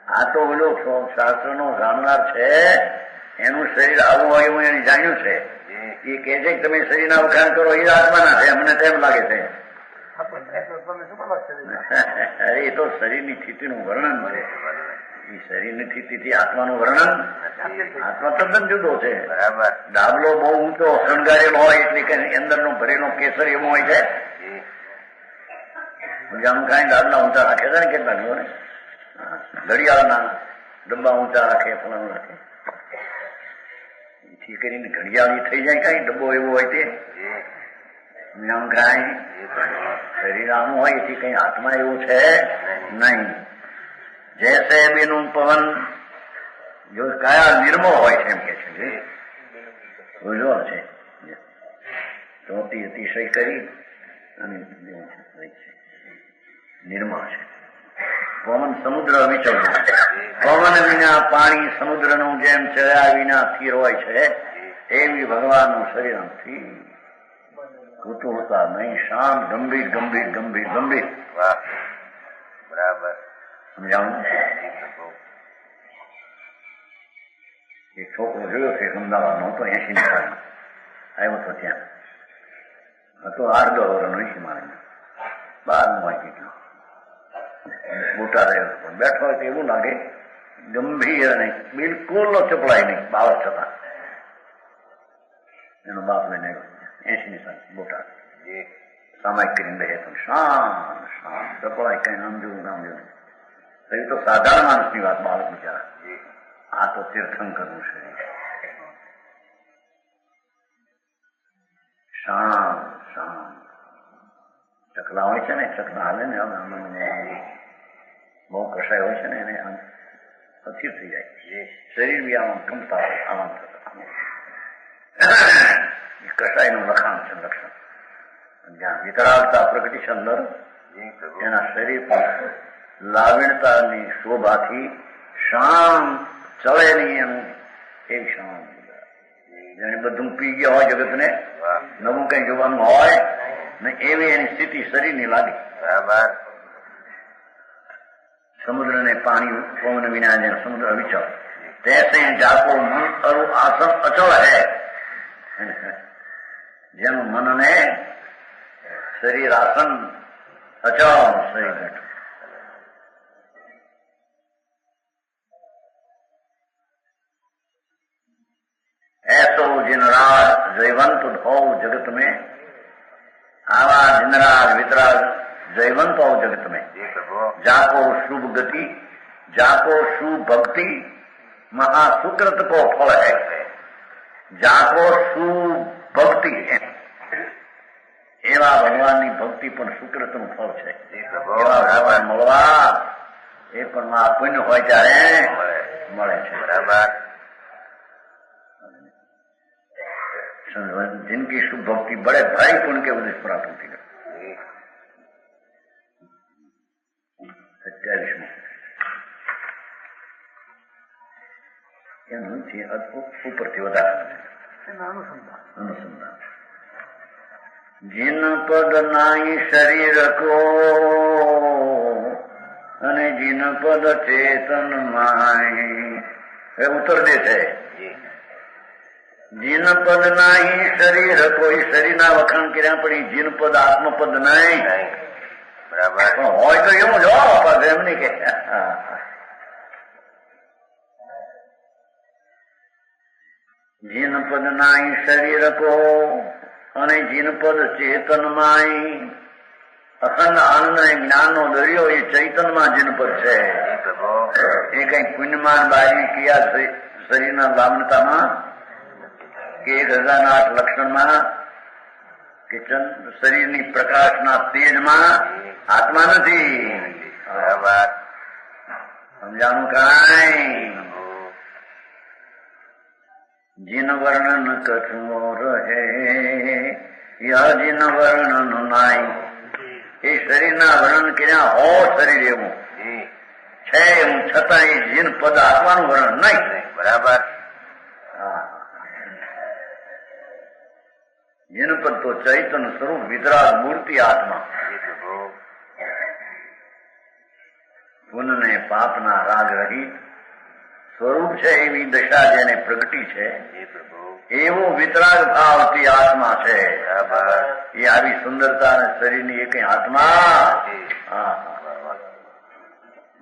Speaker 1: આ તો ઓલો શાસ્ત્ર નો જાણનાર છે. એનું શરીર આવું હોય એવું એને જાણ્યું છે. એ કહે છે કે તમે શરીરના વખાણ કરો એ આત્માના છે. અમને તેમ લાગે છે. અરે એ તો શરીરની સ્થિતિનું વર્ણન છે. એ શરીરની સ્થિતિથી આત્માનું વર્ણન. આત્મા તદ્દન જુદો છે. બરાબર. ડાબલો બહુ ઊંચો શણગારેલો હોય એટલે કે અંદરનો ભરેલો કેસર એવો હોય છે. જાણું કાંઈ ડાબલા ઊંચા રાખે છે ને કેટલા ને ઘડિયાળના ડબ્બા ઊંચા રાખે, ફલાણું રાખે. એથી કરીને ઘડિયાળી થઈ જાય કઈ ડબ્બો એવો હોય તે. જાણું કાંઈ શરીર આનું હોય એથી કઈ આત્મા એવું છે નહીં. જૈસે બેનું પવન જો કયા નિર્મળ હોય છે એમ કે છે. બોલો છે ચોથી અતિશય કરી અને નિર્મળ છે. પવન સમુદ્ર વિચરતો. પવન વિના પાણી સમુદ્રનું જેમ ચડ્યા વિના સ્થિર હોય છે એવી ભગવાનનું શરીર નથી. કુતૂહલતા નહીં, શાંત, ગંભીર ગંભીર ગંભીર ગંભીર. બરાબર. સમજાવું? એક છોકરો જોયો છે અમદાવાદનો હતો 80 સાલનો આવ્યો હતો ત્યાં હતો 8-10 વર્ષનો 80 માળનો 12 વાંચી ગયો મોટા રહ્યો પણ બેઠો હોય તો એવું લાગે ગંભીર નહીં બિલકુલ ચપલાય નહીં બાવત છતાં એનો બાપ લઈને આવ્યો 80 સાલ મોટા સામાયિક કરીને બે પણ શાંત શાંત ચપલાય કઈ નામ જેવું નામ જેવું એ તો સાધારણ માણસની વાત બાળક બિચારા આ તો તીર્થંકરનું છે શાંત શાંત ચકલા હોય છે ને ચકલા હાલે ને બહુ કસાય હોય છે ને એને આમ અસ્થિર થઈ જાય શરીર બી આમ કમતા હોય આમ થતા કસાયનું લખાણ છે લક્ષણ જ્યાં વિતરાગતા પ્રગટી છે અંદર એના શરીર પર લાવણતાની શોભાથી શાંત ચડે નહીં એનું એક શાંત જાણે બધું પી ગયા હોય જગત ને નવું કઈ જોવાનું હોય ને એવી એની સ્થિતિ શરીરની લાગી બરાબર સમુદ્ર ને પાણી પવન વિના જેમ સમુદ્ર અવિચળ તૈસે જાકો મન અરુ આસન અચળ હૈ જેનું મન ને શરીર આસન અચળ શરીર બેઠું ऐसो जिनराज जयवंत हो जगत में आवा जिनराज वितराज जयवंत हो जगत में जाको शुभ गति जाको शुभ भक्ति महासुकृत को फल है जाको शुभ भक्ति है एवा भगवान की भक्ति पर सुकृत નું ફળ છે એવા ભગવાન મળવા એ પણ પુણ્ય હોય ત્યારે મળે છે બરાબર जिनकी शुभ भक्ति बड़े भाई पुण्य के वजह से प्राप्त होती है 27 ઉપરથી વધારે અનુસંધાન जिन पद नाई शरीर को અને जिन पद चेतन माई એ ઉત્તર દે છે જીન પદ નહીં શરીર કોઈ શરીરના વખાણ કર્યા પણ જીન પદ આત્મપદ નહીં બરાબર પણ હોય તો એવું જ એમ નહીં કે જીન પદ નહીં શરીર કો અને જીન પદ ચેતન માય અખંડ આનંદ જ્ઞાન નો દરિયો એ ચૈતનમાં જીન પદ છે એ કઈ પુણ્યમાન બારી ક્રિયા શરીરના લાવણતામાં કે 1008 લક્ષણમાં કે શરીરની પ્રકાશના તેજમાં આત્મા નથી સમજાનું કાંઈ જીન વર્ણન કચ્છો રહે યા જીન વર્ણન નાય એ શરીરના વર્ણન કર્યા હો શરીર એવું છે એવું છતાં એ જીન પદ આત્માનું વર્ણન નહીં બરાબર जिन पद तो चैतन्य स्वरूप वितराग मूर्ति आत्मा पुण्य पापना राग रहित स्वरूप है एवी दशा जेने प्रगटी है एवो वितराग भावती आत्मा है ये आवी सुंदरता शरीर ની एक आत्मा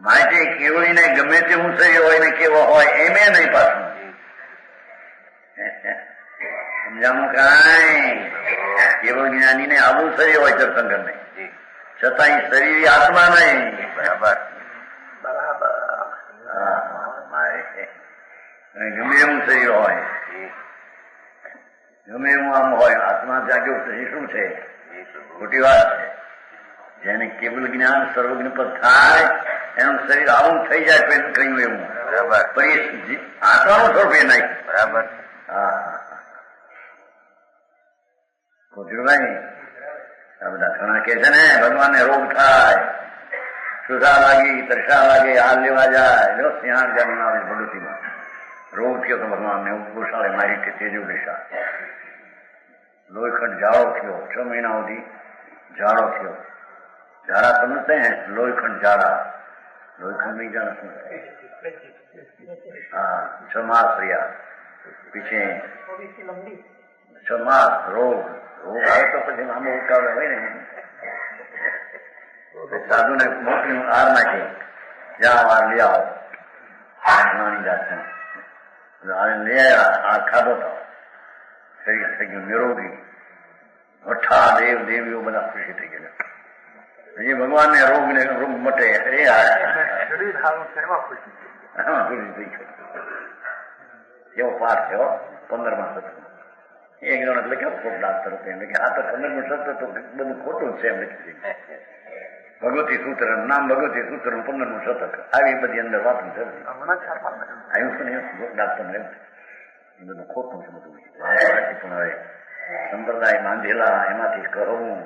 Speaker 1: માટે કેવળીને ગમે તે ઊંચાઈ હોય ને કેવો હોય એમે નહીં પાછું સમજાવું કાંઈ કેવળ જ્ઞાની ને આવું શરીર હોય તીર્થંકર નહીં છતાં શરીર આત્મા નહીં બરાબર બરાબર ગમે એવું શરીર હોય ગમે એવું આમ હોય આત્મા જાગ્યો પછી શું છે ખોટી વાત છે જેને કેવલ જ્ઞાન સર્વજ્ઞ પદ થાય એનું શરીર આવું થઈ જાય પેલું કહ્યું એવું બરાબર પણ આત્માનું સ્વરૂપ એ નહીં બરાબર ભાઈ આ બધા ઘણા કે છે ને ભગવાન ને રોગ થાય સુધા લાગી તરસા લાગે હાલ લેવા જાય જો સિંહાણ જમીન આવે ભગવતીમાં રોગ થયો તો ભગવાન ને ગોશાળે મારી કે તેજુ દિશા લોહીખંડ જાડો થયો 6 મહિના સુધી જાડો થયો जाड़ा समझते हैं लोहीखंड जाड़ा लोहीखंड नहीं जाना समझते हाँ 6 मास રહ્યા पीछे 6 मास रोग આવે તો પછી લાંબો ઉતાવળ હોય ને સાધુ ને મોટી હાર નાખી જ્યાં વાર લઈ આવો નાની જાતને લઈ આવ્યા આ ખાધો તો શરીર થઈ ગયું નિરોગી ભઠ્ઠા દેવ દેવીઓ બધા ખુશી થઈ ગયા એ ભગવાન ને રોગ મટે
Speaker 2: શરીર સારું છે એમાં ખુશી
Speaker 1: ખુશી થઈ ગયો એવો પાઠ થયો 15મા સત્રમાં એક જણ એટલે કેવું ખોટ ડાક્ટર હતું એમ કે આ તો 15મું સત્ર તો બધું ખોટું છે એમ લખી ભગવતી સૂત્ર નામ ભગવતી સૂત્ર 15મું શતક આવી બધી અંદર વાત આવ્યું છે ને ડાક્ટર ને બધું ખોટું છે બધું પણ હવે સંપ્રદાય બાંધેલા એમાંથી કરવું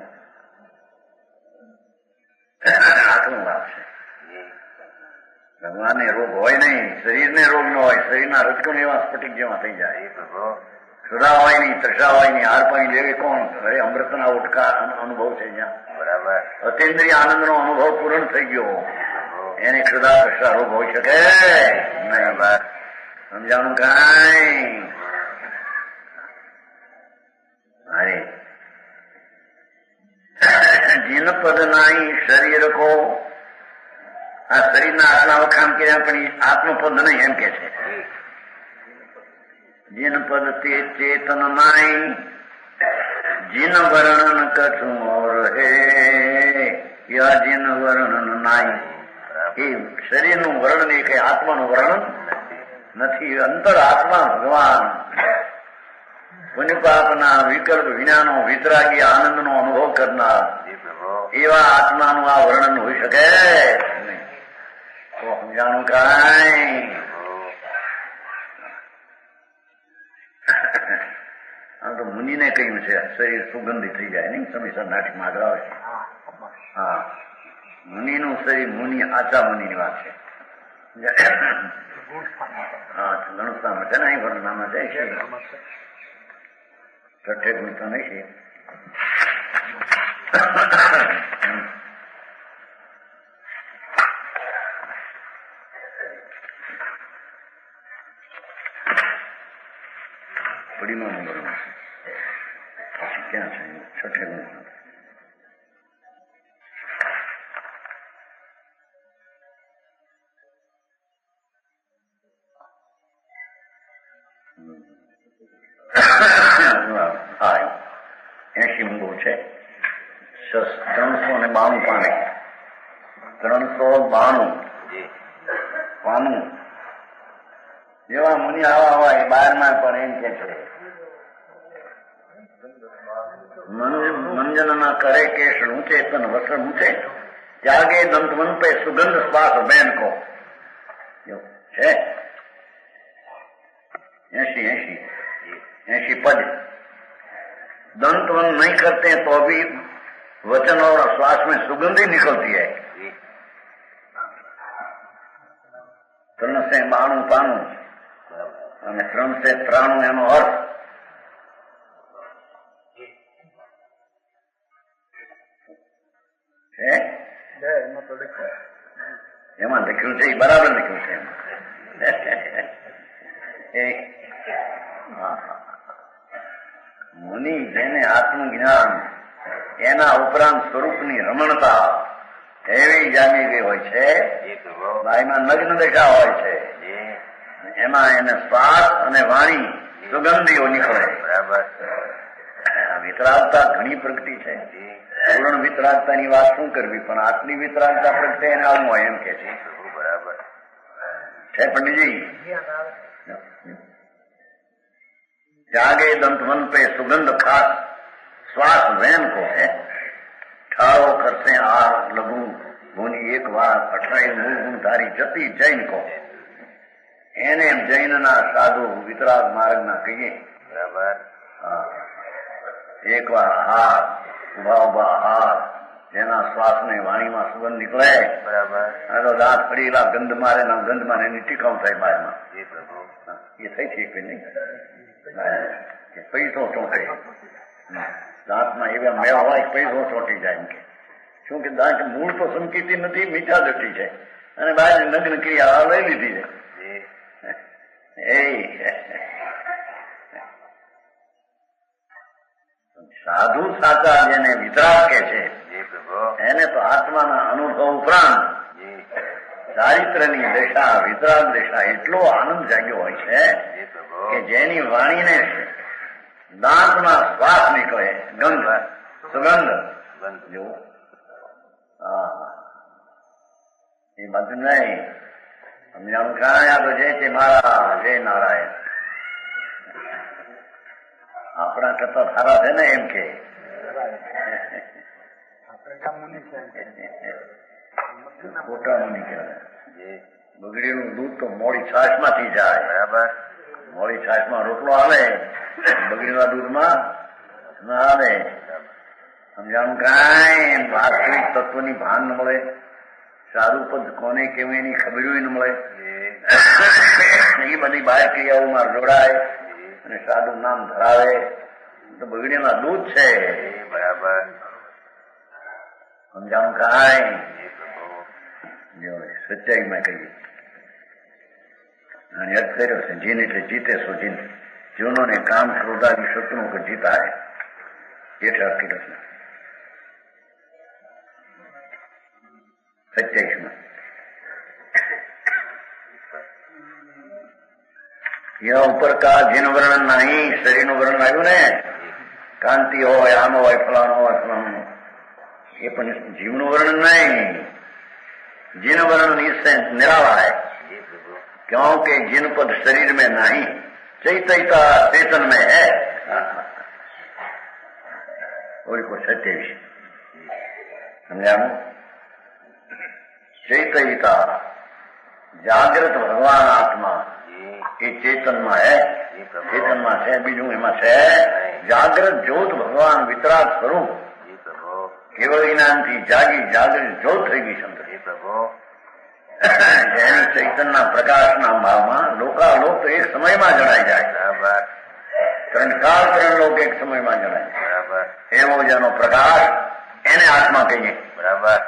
Speaker 1: આટલું વાત છે ભગવાનને રોગ હોય નહીં શરીરને રોગ ન હોય શરીરના રજકણ એવા સ્ફટિક જેવા થઈ જાય સુધા હોય નહીં તૃષા હોય નહીં હાર પાણી લેવી કોણ અરે અમૃતના ઉટકા અનુભવ છે જ્યાં બરાબર અતિન્દ્રિય આનંદનો અનુભવ પૂર્ણ થઈ ગયો એને ક્ષુધા તૃષા રોગ હોઈ શકે નહીં સમજાણું કાંઈ અરે જીન પદ નાઈ શરીર કો આ શરીરના આટલા વખાણ કર્યા પણ આત્મપદ નહીં એમ કે છે જીન પદ તે ચેતન નાઈ જીન વર્ણન કછું ઓર હે યા જીન વર્ણન નાઈ એ શરીરનું વર્ણન એ કઈ આત્માનું વર્ણન નથી અંતર આત્મા ભગવાન પુણ્યપાપના વિકલ્પ વિનાનો વિતરાગી આનંદનો અનુભવ કરનાર એવા આત્માનું આ વર્ણન હોઈ શકે નહીં તો સમજાણું કાંઈ આમ તો મુનિને કહ્યું છે શરીર સુગંધી થઈ જાય નહીં સમયસર નાટકમાં આગળ આવે છે હા મુનિનું શરીર મુનિ આચા મુનિની વાત છે હા ગણસ્થાનમાં છે ને અહીં વર્ણનામાં જાય છે છઠ્ઠે ગુણ તો નહીં છે પડીમાં નંબરમાં પછી ક્યાં છે છઠ્ઠે ગુણ હા 80 મુંગો છે 392 પાને 392 પાનું જેવા મુનિ આવા હોય 12માં પણ એમ કે છે મંજન ના કરે કેશ ઊંચે તન વસ્ત્ર ઊંચે ત્યાગે દંતવન પે સુગંધ શ્વાસ બેન કો છે 80 पद दंतवन नहीं करते हैं तो भी वचन और श्वास में सुगंधी निकलती है 392 पानु અને 393 એનો અર્થ છે એમાં લખ્યું છે એ બરાબર લખ્યું છે મુનિ જેને આત્મજ્ઞાન એના ઉપરાંત સ્વરૂપની રમણતા એવી જામી ગઈ હોય છે ભાઈમાં નગ્ન દેખા હોય છે એમાં એને શ્વાસ અને વાણી સુગંધીઓ નીકળે બરાબર વિતરાગતા ઘણી પ્રગતિ છે પૂર્ણ વિતરાગતાની વાત શું કરવી પણ આટલી વિતરાગતા પ્રગટે એને આવું હોય એમ કે છે બરાબર છે પંડિતજી त्यागे दंतवन पे सुगंध खास श्वास वैन को है ठाड़ो करते आर लघु भूनि एक बार 18 मूल गुणधारी जति जैन को એને જૈન ના સાધુ વિતરાગ માર્ગ ના કહીએ બરાબર એક વાર આહાર ઉભા ઉભા આહાર જેના શ્વાસ ને વાણીમાં સુગંધ નીકળે બરાબર તો દાંત પડીલા ગંધ મારે ના ગંધ મારે એની ટીકાઉ થાય બહારમાં એ થઈ છે કે નહીં પૈસો ચોંટે દાંતમાં એવા મેવા હોય પૈસો ચોંટી જાય એમ કે શું કે દાંત મૂળ તો સંકિતી નથી મીઠા જટી છે અને બહાર નગ્ન ક્રિયા લઈ લીધી છે સાધુ સાચા જેને વિતરાગ કે છે એને તો આત્માના અનુભવ ઉપરાંત ચારિત્રની દશા વિતરાગ દશા એટલો આનંદ જાગ્યો હોય છે કે જેની વાણીને દાંતમાં શ્વાસ નીકળે ગંધ સુગંધ જો એ બધું નહીં સમજાણું કાંઈ આ તો જય તે મારા જય નારાયણ આપણા કરતા સારા છે ને એમ કે ખોટા મુનિ કહેવાય. બગડેલું દૂધ તો મોડી છાશ માંથી જાય. બરાબર. મોડી છાશ માં રોટલો આવે, બગડેલા દૂધમાં ના આવે. સમજાણું કાંઈ વાસ્તવિક તત્વની ભાન ન મળે. સારું પદ કોને કેવું એની ખબર ન મળે. એ બધી બાર ક્રિયાઓમાં જોડાય અને સાદું નામ ધરાવે તો બગડેલા દૂધ છે. બરાબર. સમજાણું કાંઈ સચ્ચાઈમાં કહીએ અને અર્થ કર્યો છે જીન એટલે જીતે સો જીન જીવનોને કામ ક્રોધાદી શત્રુઓ કે જીતા હે એટલે અર્થ કર્યો છે. 27 યહ ઉપર કા જીન વર્ણન નહીં, શરીરનું વર્ણન આવ્યું ને, કાંતિ હોય, આમ હોય, ફલાણું હોય, ફલાણું, એ પણ જીવનું વર્ણન નહીં. जिन वर्ण इससे निराला है क्योंकि जिन पद शरीर में नहीं चैतन्य चेतन में है. और को 27 समझा. चैतन्य जागृत भगवान आत्मा એ ચેતનમાં હે, ચેતનમાં છે, બીજું એમાં છે જાગ્રત જ્યોત ભગવાન વિતરાગ સ્વરૂપ કેવળ જ્ઞાનથી જાગી જાગૃત જ્યોત થઈ ગઈ શંકર. જેની ચૈતનના પ્રકાશના ભાવમાં લોકાલોક તો એક સમયમાં જણાઈ જાય. ત્રણ કાળ ત્રણ લોક એક સમયમાં જણાય. એવો જેનો પ્રકાશ એને આત્મા કહીએ. બરાબર.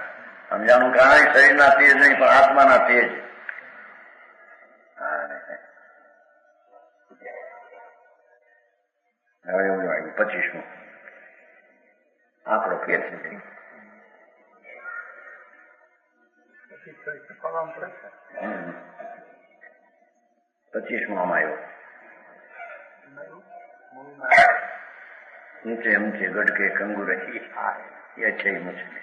Speaker 1: સમજાનું કાંઈ શરીરના તેજ નહીં પણ આત્માના તેજ. હવે એવું આવ્યું 25 આપણો ફેર છે. 25 આવ્યો. ઊંચે ઊંચે ગઢ કે કંગુ રહી એ છે મુશ્કેલ.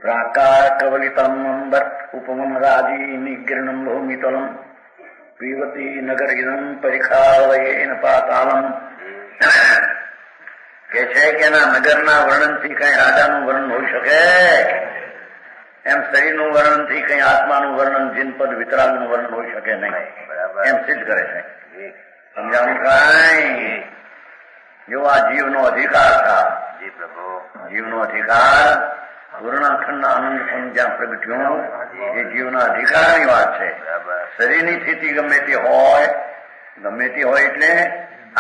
Speaker 1: પ્રાકાર કવલિતમ અંબર ઉપમમ રાજી નિગિર્ણમ ભૌમિતલમ પીવતી નગર ઇદમ પરિખાવયેન પાતાલમ. કે છે કે એના નગરના વર્ણનથી કઈ રાજાનું વર્ણન હોઈ શકે એમ શરીરનું વર્ણનથી કઈ આત્માનું વર્ણન જીનપદ વિતરાગનું વર્ણન હોઈ શકે નહીં એમ સિદ્ધ કરે છે. સમજાણું કાંઈ જો આ જીવનો અધિકાર था, જીવનો અધિકાર પૂર્ણાખંડ આનંદ જ્યાં પ્રગટ્યો એ જીવના અધિકારની વાત છે. શરીરની સ્થિતિ ગમે તે હોય એટલે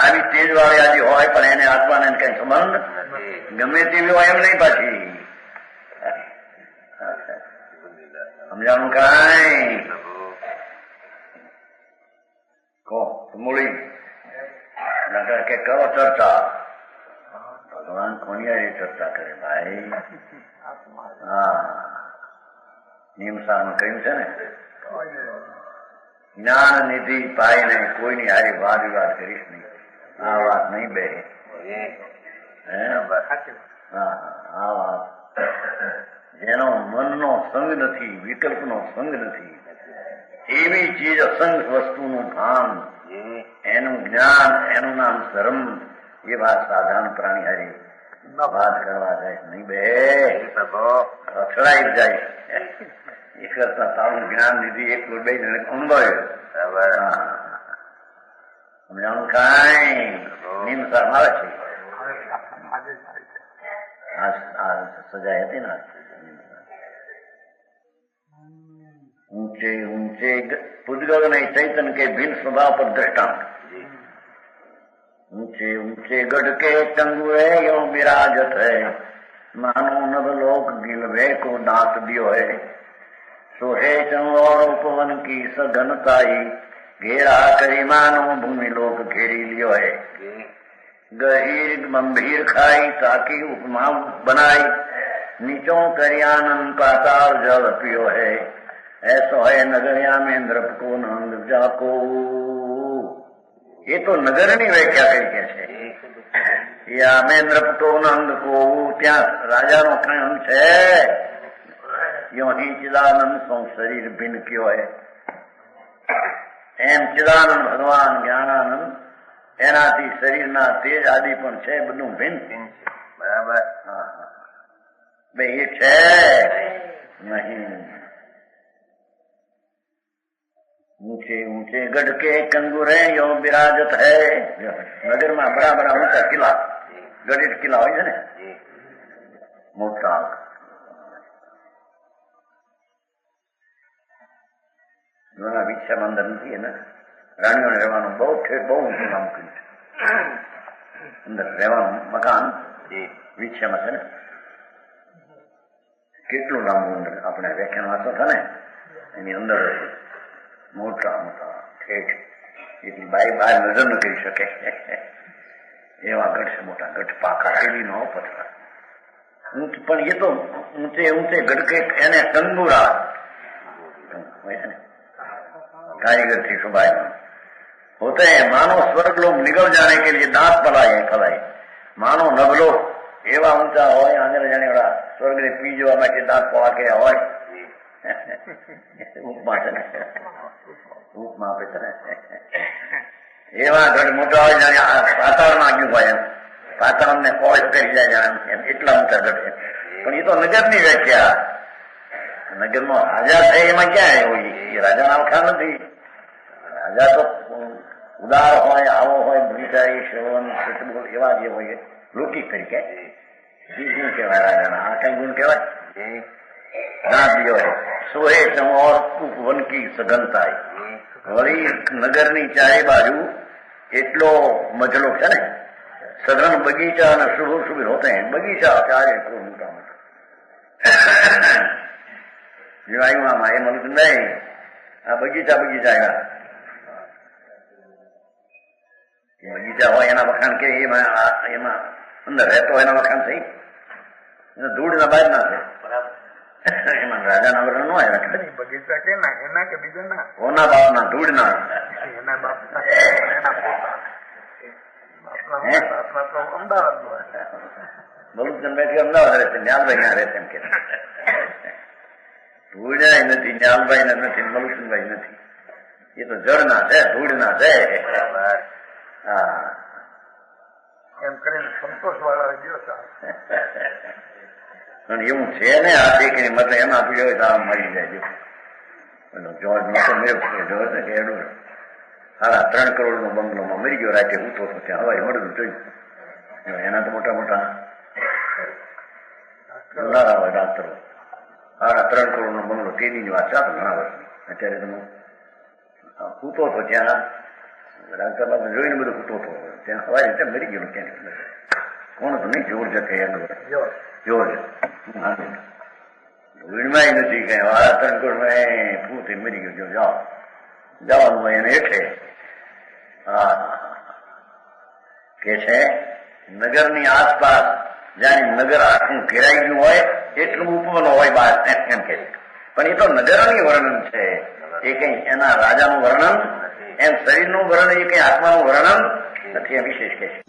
Speaker 1: આવી તેજ વાળી આદિ હોય પણ એને આત્માને કઈ સંબંધ ગમે તેવી હોય એમ નહીં. પાછી સમજાણું કાંઈ કહો મૂળી કે કરો ચર્ચા. ભગવાન કોની આવી ચર્ચા કરે ભાઈ? હા, નિયમસારમાં કહ્યું છે ને જ્ઞાન નિધિ પાઈને કોઈની હારી વાદ વિવાદ કરીશ નહીં. આ વાત નહીં બે. આ વાત જેનો મનનો સંગ નથી, વિકલ્પનો સંગ નથી, એવી ચીજ અસંગ વસ્તુનું ભાન, એનું જ્ઞાન, એનું નામ ધર્મ. એ વાત સાધારણ પ્રાણી હારી વાત કરવા જાય નહીં બે, અથડાઈ જાય. એ કરતા તારું જ્ઞાન લીધી એક બે જણે અનુભવ્યું. સમજાણું કાંઈ નિમસા મારે છે. સજાઈ હતી ને ઊંચે ઊંચે પૂજગલ નહીં ચૈતન કે ભિન્ન સ્વભાવ પર દ્રષ્ટાંત. ऊंचे ऊंचे गढ़ के टंगुए यो विराजत है मानो नवलोक गिलवे को दांत दियो है सोहे चंवर उपवन की सघनताई घेरा करी मानो भूमि लोक घेरी लियो है गहीर गंभीर खाई ताकि उपमा बनाई नीचों करियानन पाताल जल पियो है ऐसो है नगरिया में नृप को नंद जाको ये तो नगરની વ્યાખ્યા કરી કે છે યા મેં નૃપ તો નંદ को ત્યાં રાજાનો કામ છે યો ही चिदानंद सो शरीर भिन्न क्यों है એમ ચિદાનંદ ભગવાન જ્ઞાનાનંદ એનાથી શરીરના તેજ આદિ પણ છે બધું ભિન્ન બરાબર બે એ છે નહીં ऊंचे ऊंचे गढ़ के कंगुरे यो विराजत है नगर में बड़ा बड़ा ऊंचा किला गढ़ किला हो ने मोटा भिक्षा मंदिर नहीं है ना रानियों ने रहવાનું બહુ ઠેર બહુ ઊંચું નામ કર્યું છે અંદર રહેવાનું મકાન વિછામાં છે ને કેટલું લાંબુ અંદર આપણે વ્યાખ્યાન વાંચો હતા ને એની અંદર મોટા મોટા ઠેઠ એટલી બાઈ બહાર નજર ન કરી શકે એવા ગઢ છે મોટા ગઢ પાકા એવી નો પથરા પણ એ તો ઊંચે ઊંચે ગઢ કે એને કંગુરા હોય છે ને कारीगर थी सुबाई होते हैं मानो स्वर्ग लोग निगल जाने के लिए दांत पलाए खलाए मानो नवलो एवा ऊंचा हो आंगे जाने वाला स्वर्ग ने पी जवा में दांत पवा के हो उपमा पे एवा गढ़ मोटा हो जाने पाताल में आग्यू भाई पाताल ने कोई करी जाए एटला ऊंचा गढ़ है पण ये तो नगर नहीं व्याख्या नगर में राजा थे एમાં क्या है ये राजा ना वखा नहीं राजा तो उदार हो आवो हो ब्रिटाई श्रवण सतगुण एवा जे हो लौकिक तरीके गुण कहवा राजा ना आ कई गुण कहवा ना दियो है सोहे चमोर उपवन की सघनता वળી નગરની ચારે બાજુ એટલો મજલો છે ને સઘન બગીચા અને શુભ શુભ હોતે हैं बगीचा चारे को मोटा मोटा જીવાયુમાં એ મનુષ્ય નહીં આ બગીચા બગીચા આવ્યા બગીચા હોય એના વખાણ કે એમાં અંદર રહેતો એના વખાણ થઈ ધૂળના બાદ ના છે એમાં રાજાના વર્ણન નો આવ્યા
Speaker 2: બગીચા કે ના એના કે બીજા ના
Speaker 1: ઓના બાપના ધૂળના
Speaker 2: એના બાપના એના પોતાના તો અમદાવાદ
Speaker 1: બલુચંદ બેઠી અમદાવાદ રહેશે ન્યાલભાઈ ત્યાં રહેશે એમ કે ધૂળના નથી ન્યાલભાઈ ને નથી મલુસનભાઈ નથી એ તો જળના છે ધૂળના છે હા
Speaker 2: એમ કરીને સંતોષ વાળા દિવસ
Speaker 1: એવું છે ને આ દેખીને મતલબ એમ આપી હોય તો આ મરી જાય જોર્જ નો તો મેળવ જોર્જ ને કે એડું 3.5 કરોડ નો બંગલોમાં મરી ગયો રાતે ઉઠો તો ત્યાં હવાઈ મળતું જોયું એના તો મોટા મોટા હોય ડાક્ટરો 3 કરોડ નો બંગલો તેની વાત છે ઘણા વર્ષની અત્યારે તમે સૂતો હતો ત્યાં ડાક્ટર બાબુ જોઈને બધું સૂતો હતો ત્યાં હવાઈ રીતે મરી ગયેલો ક્યાંક કોણ તો નહીં જોર જશે એનું જોર વીણમાં નથી કઈ 3 કરોડ પૂરથી મરી ગયો જાઓ જવાનું હોય એને હેઠે હા કે છે નગરની આસપાસ જાણે નગર આખું ઘેરાઈ ગયું હોય એટલું ઉપવન હોય બહાર એમ કે પણ એ તો નગરની વર્ણન છે એ કઈ એના રાજાનું વર્ણન એમ શરીરનું વર્ણન એ કઈ આત્માનું વર્ણન નથી એમ વિશેષ કે છે.